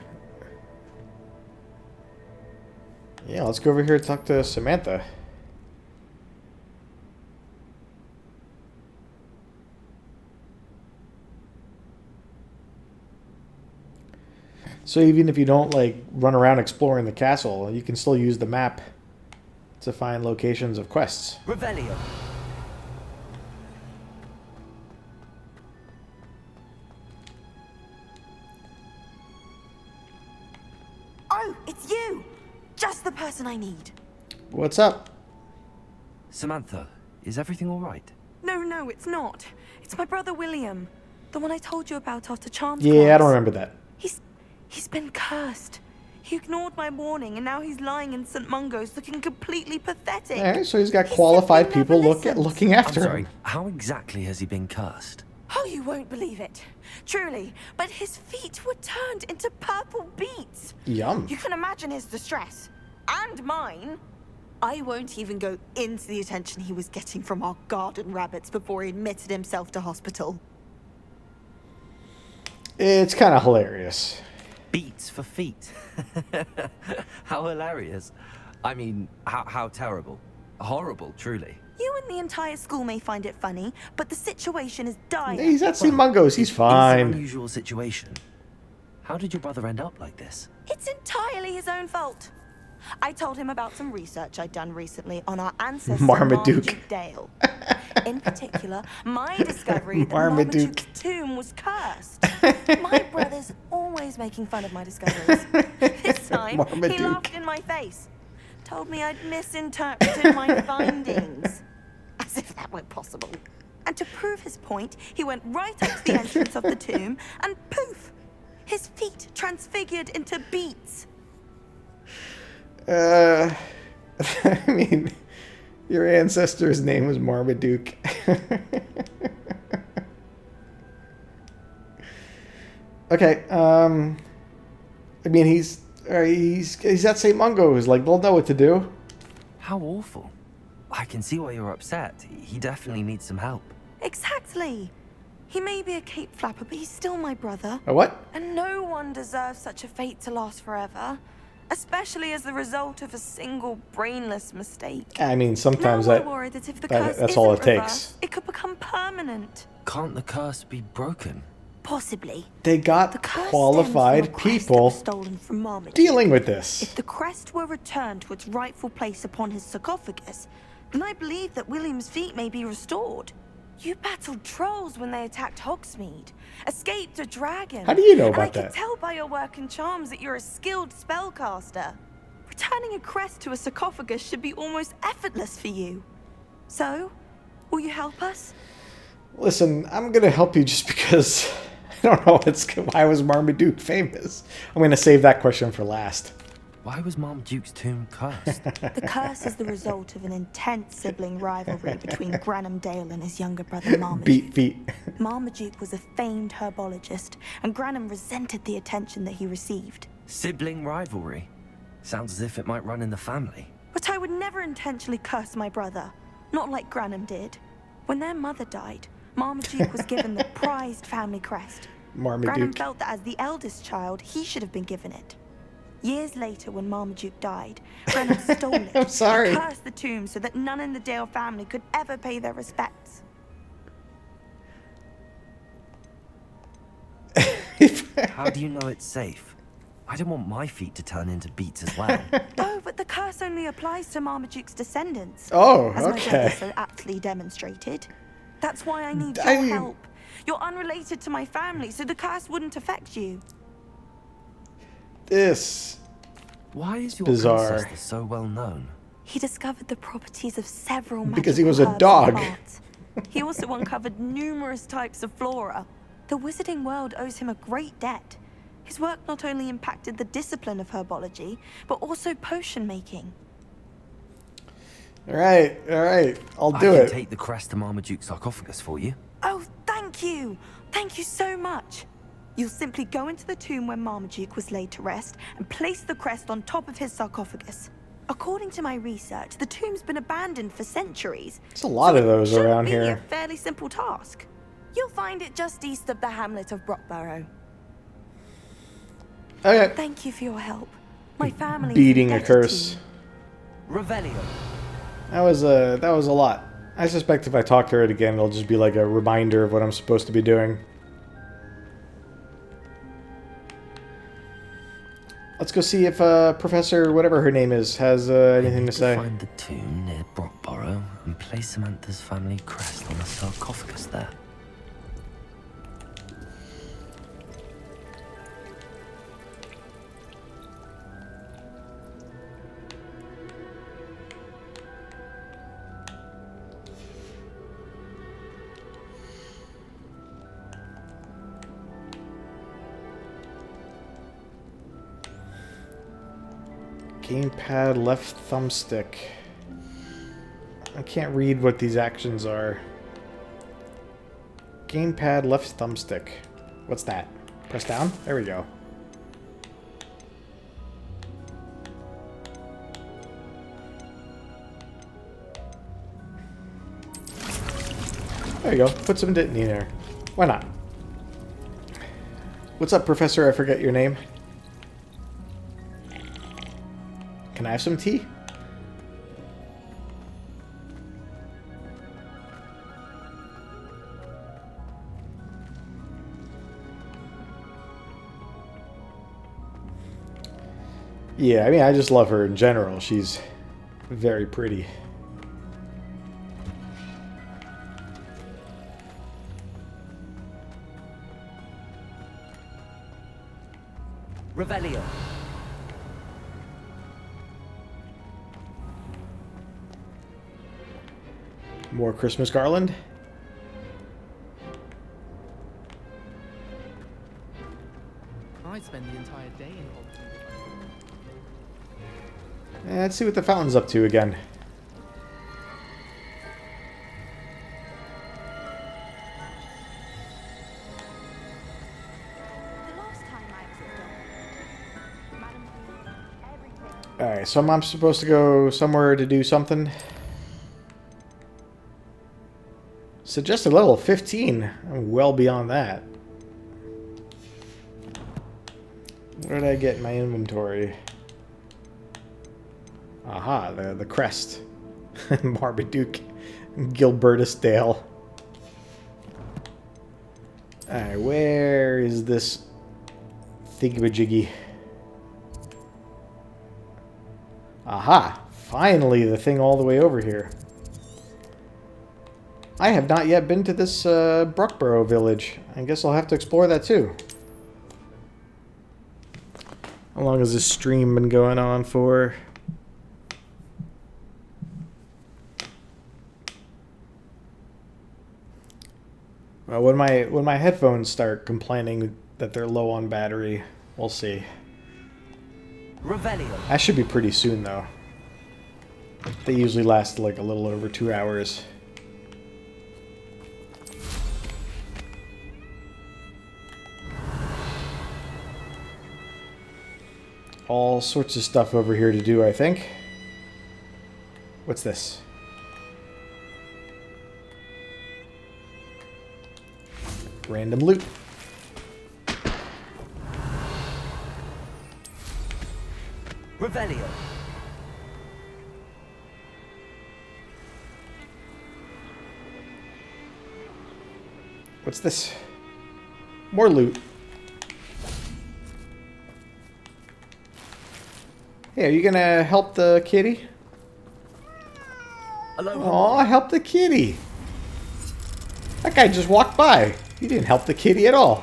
Yeah, let's go over here and talk to Samantha. So even if you don't, like, run around exploring the castle, you can still use the map to find locations of quests. Revelio. Oh, it's you! Just the person I need. What's up? Samantha, is everything all right? No, it's not. It's my brother William. The one I told you about after Charms Yeah, class. I don't remember that. He's been cursed. He ignored my warning, and now he's lying in St. Mungo's looking completely pathetic. Alright, so he's got qualified people looking after I'm sorry, him. how exactly has he been cursed? Oh, you won't believe it. Truly. But his feet were turned into purple beets. Yum. You can imagine his distress. And mine. I won't even go into the attention he was getting from our garden rabbits before he admitted himself to hospital. It's kind of hilarious. Beats for feet. How hilarious. I mean, how terrible. Horrible, truly. You and the entire school may find it funny, but the situation is dire. He's at St. Mungo's. He's It's fine. an unusual situation. How did your brother end up like this? It's entirely his own fault. I told him about some research I'd done recently on our ancestor Marmaduke. Dale. In particular, my discovery that Marmaduke. Marmaduke's tomb was cursed. My brother's always making fun of my discoveries. This time, Marmaduke. he laughed in my face. Told me I'd misinterpreted my findings. As if that were possible. And to prove his point, he went right up to the entrance of the tomb and poof! His feet transfigured into beets. I mean, your ancestor's name was Marmaduke. Okay, I mean, he's at St. Mungo's. Like, they'll know what to do. How awful. I can see why you're upset. He definitely needs some help. Exactly. He may be a cape flapper, but he's still my brother. A what? And no one deserves such a fate to last forever. Especially as the result of a single brainless mistake. I mean, sometimes now I worry that if the curse that's all it isn't takes. reversed, it could become permanent. Can't the curse be broken? Possibly. They got qualified people stolen from Marmaduke. dealing with this. If the crest were returned to its rightful place upon his sarcophagus, then I believe that William's feet may be restored. You battled trolls when they attacked Hogsmeade, escaped a dragon. How do you know and about I that? can tell by your work and charms that you're a skilled spellcaster. Returning a crest to a sarcophagus should be almost effortless for you. So, will you help us? Listen, I'm gonna help you just because I don't know why was Marmaduke famous. I'm gonna save that question for last. Why was Marmaduke's tomb cursed? The curse is the result of an intense sibling rivalry between Granham Dale and his younger brother Marmaduke. Beat feet. Marmaduke was a famed herbologist, and Granham resented the attention that he received. Sibling rivalry? Sounds as if it might run in the family. But I would never intentionally curse my brother, not like Granham did. When their mother died, Marmaduke was given the prized family crest. Marmaduke. Granham felt that as the eldest child, he should have been given it. Years later, when Marmaduke died, Granham stole it I'm sorry. and cursed the tomb so that none in the Dale family could ever pay their respects. How do you know it's safe? I don't want my feet to turn into beets as well. Oh, but the curse only applies to Marmaduke's descendants. Oh, as my okay. brother so aptly demonstrated. That's why I need your help. You're unrelated to my family, so the curse wouldn't affect you. This. Why is your bizarre. ancestor so well known? He discovered the properties of several Because he was magical a herbs dog. and plants. He also uncovered numerous types of flora. The wizarding world owes him a great debt. His work not only impacted the discipline of herbology, but also potion making. All right, I'll do I it. can take the crest to Marmaduke's sarcophagus for you. Oh, thank you! Thank you so much! You'll simply go into the tomb where Marmaduke was laid to rest and place the crest on top of his sarcophagus. According to my research, the tomb's been abandoned for centuries. There's a lot of those around Should be here. a fairly simple task. You'll find it just east of the hamlet of Brockborough. Okay. Thank you for your help. My family Beating a curse. Revelio. That was a lot. I suspect if I talk to her again, it'll just be like a reminder of what I'm supposed to be doing. Let's go see if Professor, whatever her name is, has anything to say. Find the tomb near Brockborough and place Samantha's family crest on the sarcophagus there. Gamepad, left thumbstick. I can't read what these actions are. Gamepad, left thumbstick. What's that? Press down? There we go. There you go. Put some Ditney in there. Why not? What's up, Professor? I forget your name. Can I have some tea? Yeah, I mean, I just love her in general. She's very pretty. Revelio. More Christmas garland. I'd spend the entire day in Hogwarts. Let's see what the fountain's up to again. Alright, so I'm supposed to go somewhere to do something. Suggested level 15. I'm well beyond that. What did I get in my inventory? Aha, the crest. Marmaduke. Gilbertus Dale. Alright, where is this thingamajiggy? Aha! Finally, the thing all the way over here. I have not yet been to this Bruckborough village. I guess I'll have to explore that too. How long has this stream been going on for? Well, when my headphones start complaining that they're low on battery, we'll see. Revelio. That should be pretty soon, though. They usually last like a little over 2 hours. All sorts of stuff over here to do, I think. What's this? Random loot. Revelio. What's this? More loot. Hey, are you gonna help the kitty? Aw, help the kitty. That guy just walked by. He didn't help the kitty at all.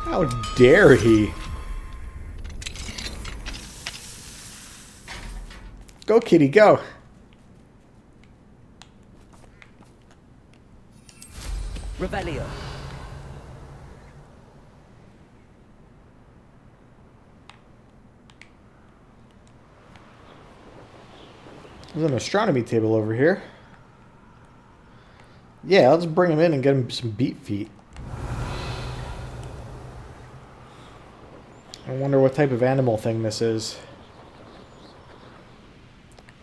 How dare he? Go, kitty, go. Revelio. There's an astronomy table over here. Yeah, let's bring him in and get him some beat feet. I wonder what type of animal thing this is.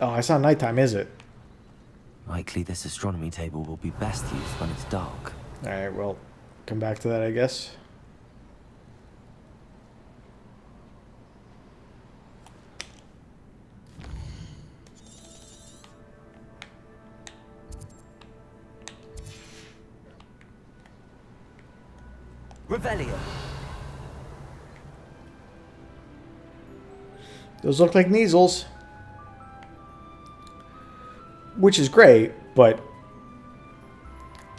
Oh, it's not nighttime, is it? Likely this astronomy table will be best used when it's dark. Alright, well, come back to that, I guess. Revelio. Those look like measles. Which is great, but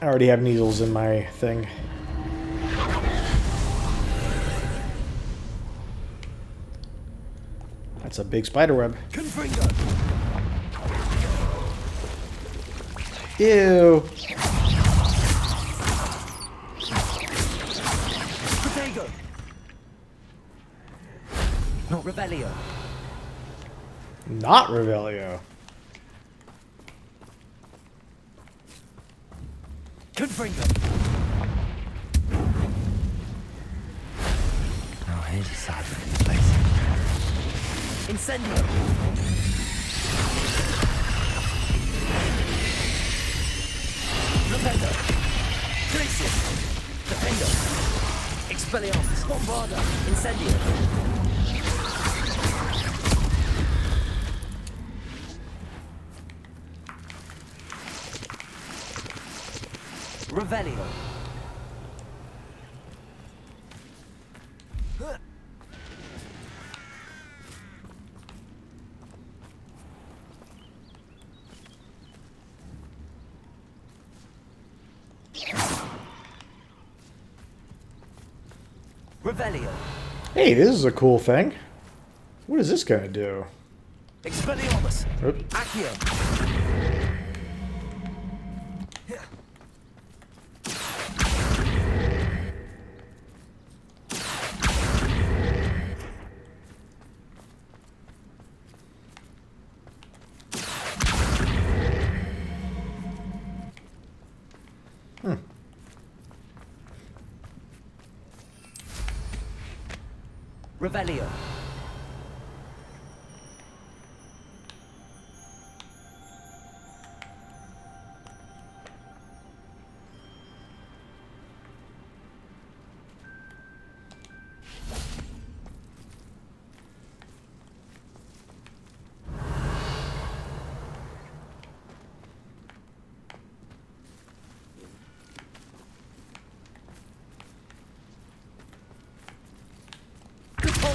I already have needles in my thing. That's a big spider web. Ew. Potato. Not Revelio. Not Revelio. Confringo. Now here's a sad looking place. Incendio. Rependo. Crisis. Defendo. Expelliarmus. Bombarda. Incendio. Revelio. Revelio. Hey, this is a cool thing. What is this gonna do? Expelliarmus. Oops. Accio. Revelio.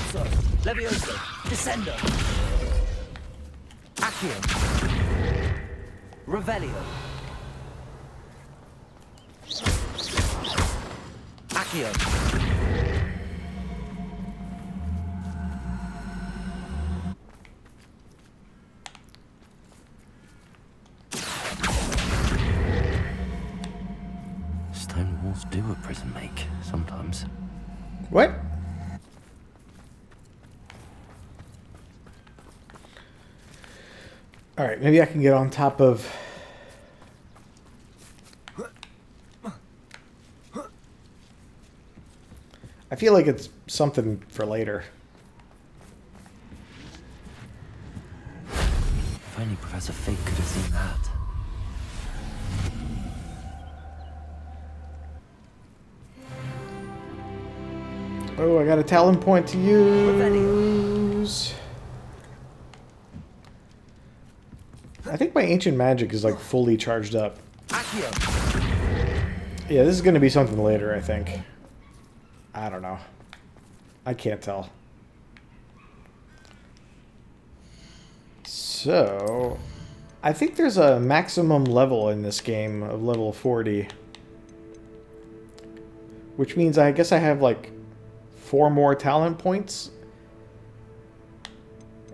Impulso, Levioso, Descendo, Accio, Revelio, Accio. Stone walls do a prison make, sometimes. What? Alright, maybe I can get on top of... I feel like it's something for later. If only Professor Fig could have seen that. Oh, I got a talent point to use. I think my ancient magic is like fully charged up. Yeah, this is going to be something later, I think. I don't know. I can't tell. So, I think there's a maximum level in this game of level 40. Which means I guess I have like 4 more talent points.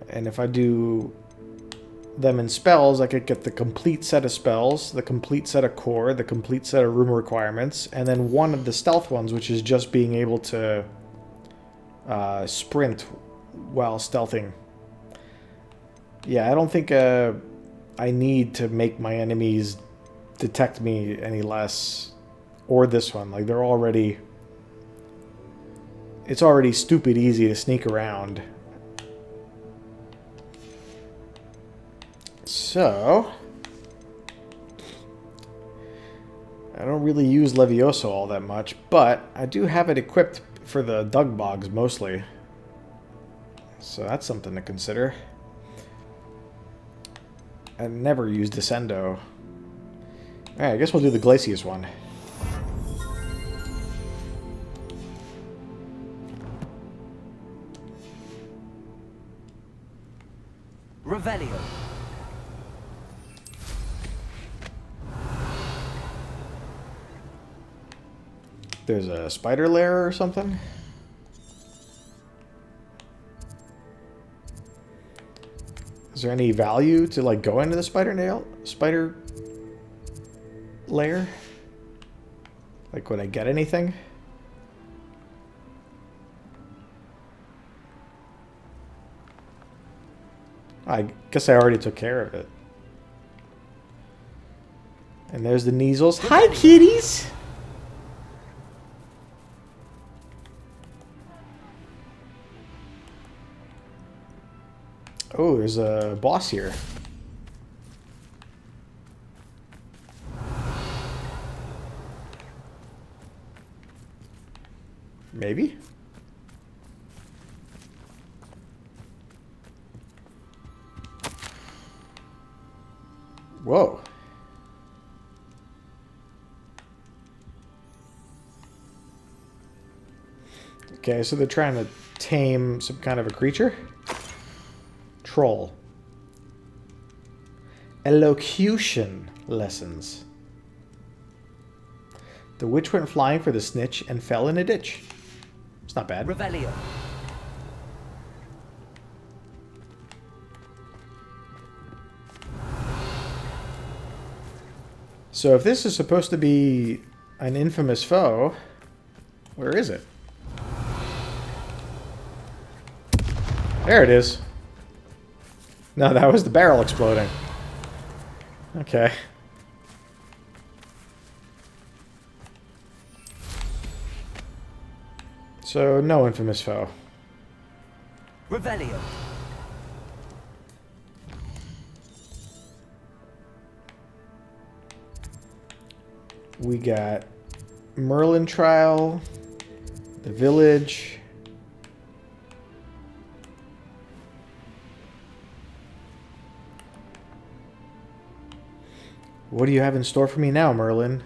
And if I do them in spells, I could get the complete set of spells, the complete set of core, the complete set of room requirements, and then one of the stealth ones, which is just being able to sprint while stealthing. Yeah, I don't think I need to make my enemies detect me any less. Or this one. Like, they're already... It's already stupid easy to sneak around. So... I don't really use Levioso all that much, but I do have it equipped for the Dug Bogs mostly. So that's something to consider. I never use Descendo. Alright, I guess we'll do the Glacius one. Revelio. There's a spider lair or something? Is there any value to like go into the spider lair? Like, would I get anything? I guess I already took care of it. And there's the Kneasels. Hi, kitties! Oh, there's a boss here. Maybe? Whoa. Okay, so they're trying to tame some kind of a creature? Troll. Elocution lessons. The witch went flying for the snitch and fell in a ditch. It's not bad. Revelio. So if this is supposed to be an infamous foe, where is it? There it is. No, that was the barrel exploding. Okay. So, no infamous foe. Revelio. We got Merlin Trial, the village. What do you have in store for me now, Merlin?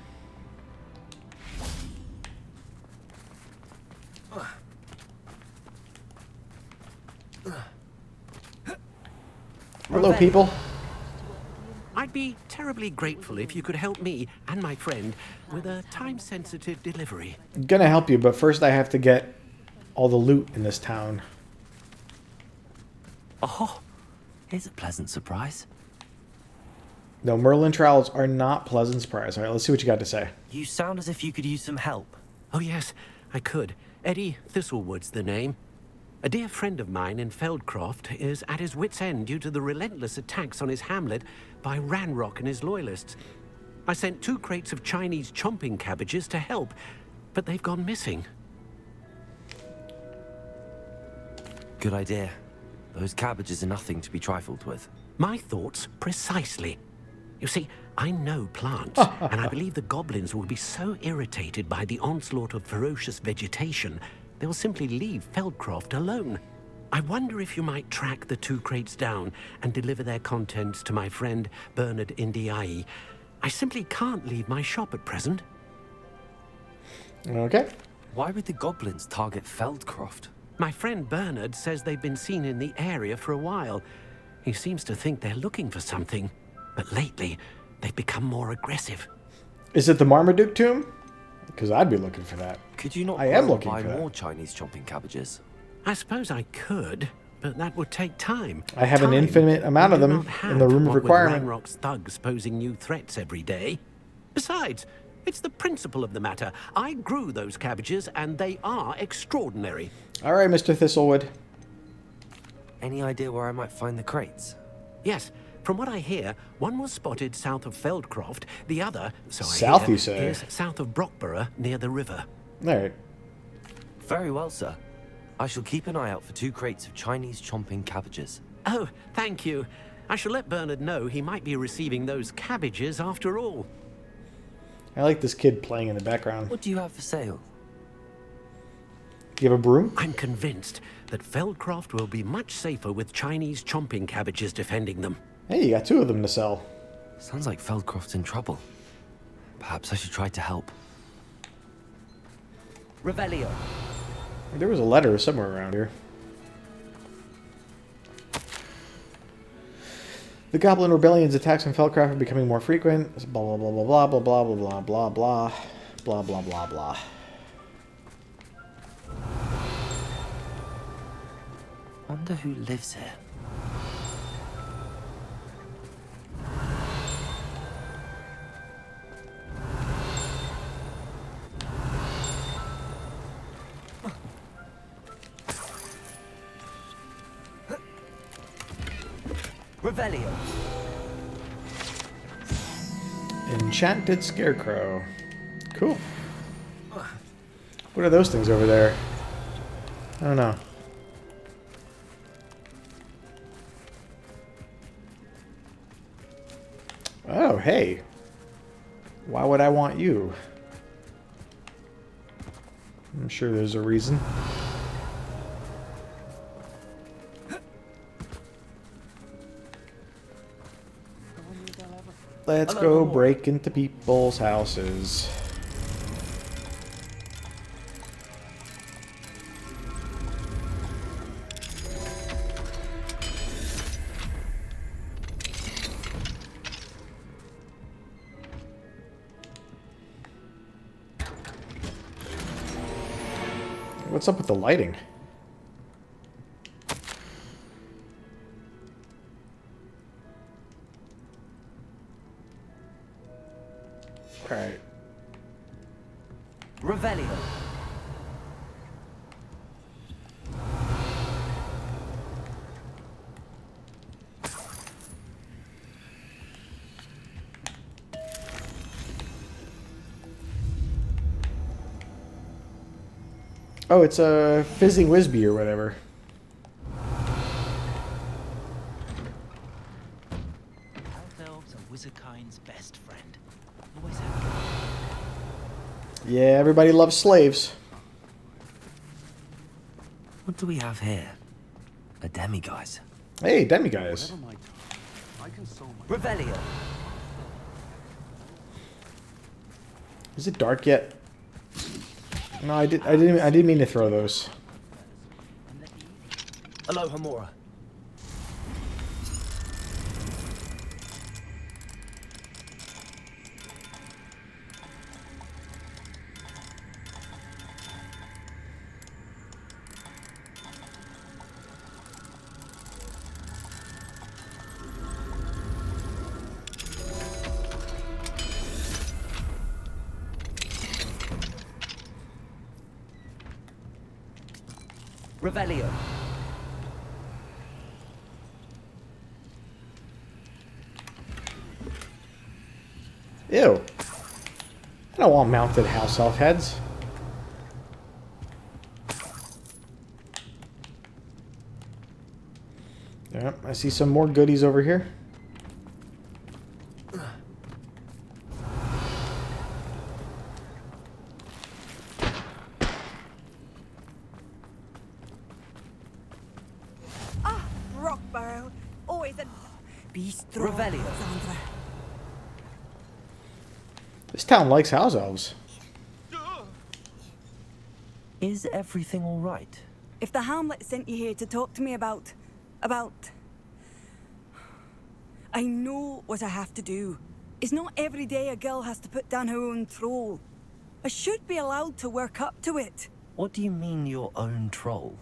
Hello, people. I'd be terribly grateful if you could help me and my friend with a time-sensitive delivery. I'm gonna help you, but first I have to get all the loot in this town. Oh, here's a pleasant surprise. No, Merlin trowels are not pleasant surprise. All right, let's see what you got to say. You sound as if you could use some help. Oh yes, I could. Eddie Thistlewood's the name. A dear friend of mine in Feldcroft is at his wit's end due to the relentless attacks on his hamlet by Ranrock and his loyalists. I sent 2 crates of Chinese chomping cabbages to help, but they've gone missing. Good idea. Those cabbages are nothing to be trifled with. My thoughts precisely. You see, I know plants, and I believe the goblins will be so irritated by the onslaught of ferocious vegetation, they'll simply leave Feldcroft alone. I wonder if you might track the 2 crates down and deliver their contents to my friend Bernard Indiai. I simply can't leave my shop at present. Okay. Why would the goblins target Feldcroft? My friend Bernard says they've been seen in the area for a while. He seems to think they're looking for something, but lately they've become more aggressive. Is it the Marmaduke tomb? Because I'd be looking for that. Could you not buy more Chinese chomping cabbages? I suppose I could, but that would take time. I have an infinite amount of them in the room of requirement. Ranrock's thugs posing new threats every day. Besides, it's the principle of the matter. I grew those cabbages, and they are extraordinary. All right, Mr. Thistlewood. Any idea where I might find the crates? Yes. From what I hear, one was spotted south of Feldcroft, the other, so south, I hear, you say? is south of Brockborough, near the river. All right. Very well, sir. I shall keep an eye out for 2 crates of Chinese chomping cabbages. Oh, thank you. I shall let Bernard know he might be receiving those cabbages after all. I like this kid playing in the background. What do you have for sale? Do you have a broom? I'm convinced that Feldcroft will be much safer with Chinese chomping cabbages defending them. Hey, you got 2 of them to sell. Sounds like Feldcroft's in trouble. Perhaps I should try to help. Revelio. There was a letter somewhere around here. The Goblin Rebellion's attacks on Feldcroft are becoming more frequent. Blah blah blah blah blah blah blah blah blah blah blah blah blah blah. Wonder who lives here. Revelio. Enchanted Scarecrow. Cool. What are those things over there? I don't know. Oh, hey. Why would I want you? I'm sure there's a reason. Let's go break into people's houses. What's up with the lighting? Alright. Revelio. Oh, it's a fizzing Whizbee or whatever. Elves are Wizardkind's best friend. Always have. Yeah, everybody loves slaves. What do we have here? A demiguise. Hey, demiguise. Revelio. Is it dark yet? No, I didn't mean to throw those. Aloha Mora. Revelio. Ew. I don't want mounted house elf heads. Yeah, I see some more goodies over here. Rock barrel. Always a... Be strong, Revelio. Alexandra. This town likes house elves. Is everything all right? If the Hamlet sent you here to talk to me about... I know what I have to do. It's not every day a girl has to put down her own troll. I should be allowed to work up to it. What do you mean your own troll?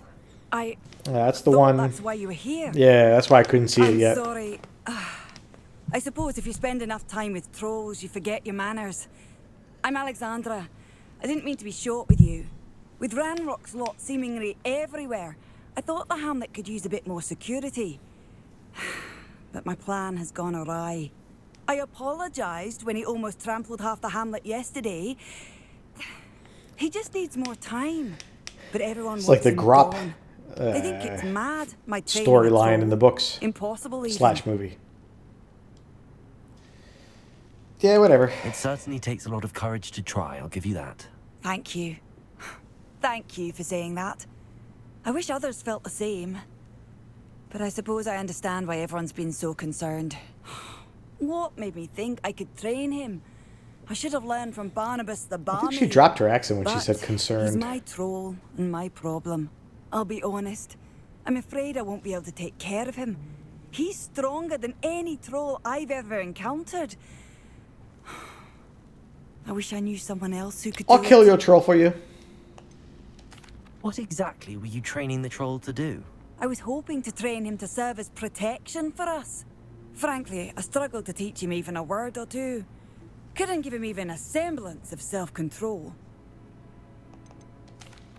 That's the one. That's why you were here. Yeah, that's why I couldn't see it I'm yet. sorry. I suppose if you spend enough time with trolls, you forget your manners. I'm Alexandra. I didn't mean to be short with you. With Ranrock's lot seemingly everywhere, I thought the Hamlet could use a bit more security. But my plan has gone awry. I apologized when he almost trampled half the Hamlet yesterday. He just needs more time. But everyone It's wants like the him Grop gone. They think it's mad, my storyline in the books. Impossible even. / movie. Yeah, whatever. It certainly takes a lot of courage to try, I'll give you that. Thank you. Thank you for saying that. I wish others felt the same. But I suppose I understand why everyone's been so concerned. What made me think I could train him? I should have learned from Barnabas the I Barmaid. think she dropped her accent when she But said concerned. he's my troll and my problem. I'll be honest. I'm afraid I won't be able to take care of him. He's stronger than any troll I've ever encountered. I wish I knew someone else who could do I'll kill it. your troll for you. What exactly were you training the troll to do? I was hoping to train him to serve as protection for us. Frankly, I struggled to teach him even a word or two. Couldn't give him even a semblance of self-control.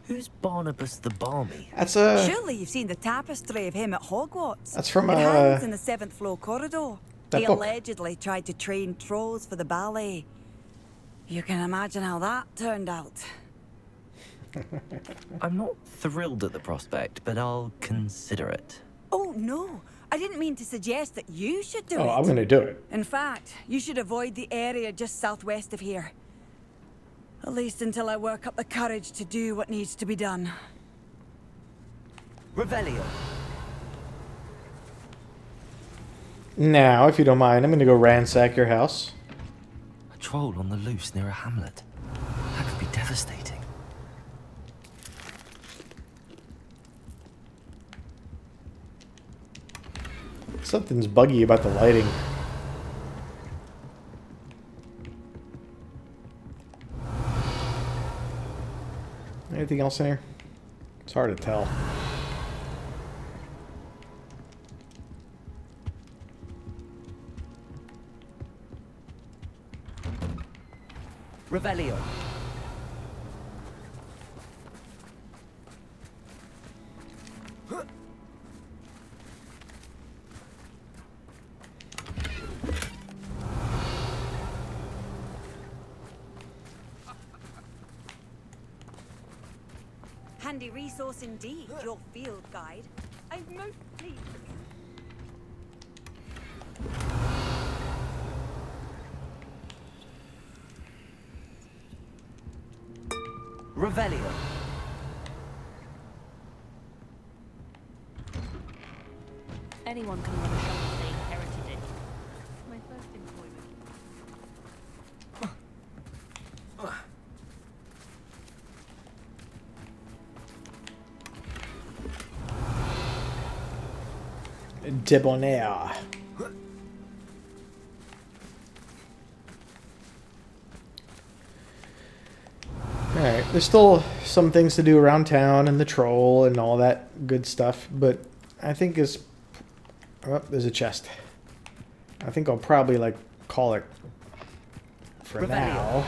Who's Barnabas the Balmy? That's Surely you've seen the tapestry of him at Hogwarts. That's from, It hangs in the 7th floor corridor. that He book. allegedly tried to train trolls for the ballet. You can imagine how that turned out. I'm not thrilled at the prospect, but I'll consider it. Oh, no. I didn't mean to suggest that you should do it. Oh, I'm gonna do it. In fact, you should avoid the area just southwest of here. At least until I work up the courage to do what needs to be done. Revelio. Now, if you don't mind, I'm gonna go ransack your house. A troll on the loose near a hamlet. That could be devastating. Something's buggy about the lighting. Anything else in here? It's hard to tell. Revelio. Handy resource indeed, your field guide. I'm most pleased. Revelio. Anyone can run a shop if they inherited it. My first employment. debonair. Alright, there's still some things to do around town and the troll and all that good stuff, but I think it's... Oh, there's a chest. I think I'll probably, like, call it for now.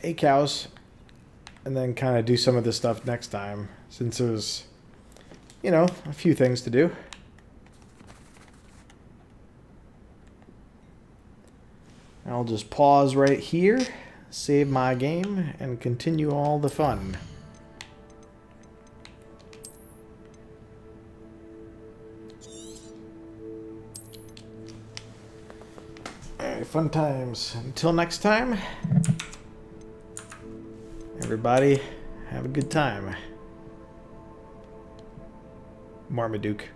8 cows, and then kind of do some of this stuff next time, since there's, you know, a few things to do. I'll just pause right here, save my game, and continue all the fun. Alright, fun times. Until next time, everybody, have a good time. Marmaduke.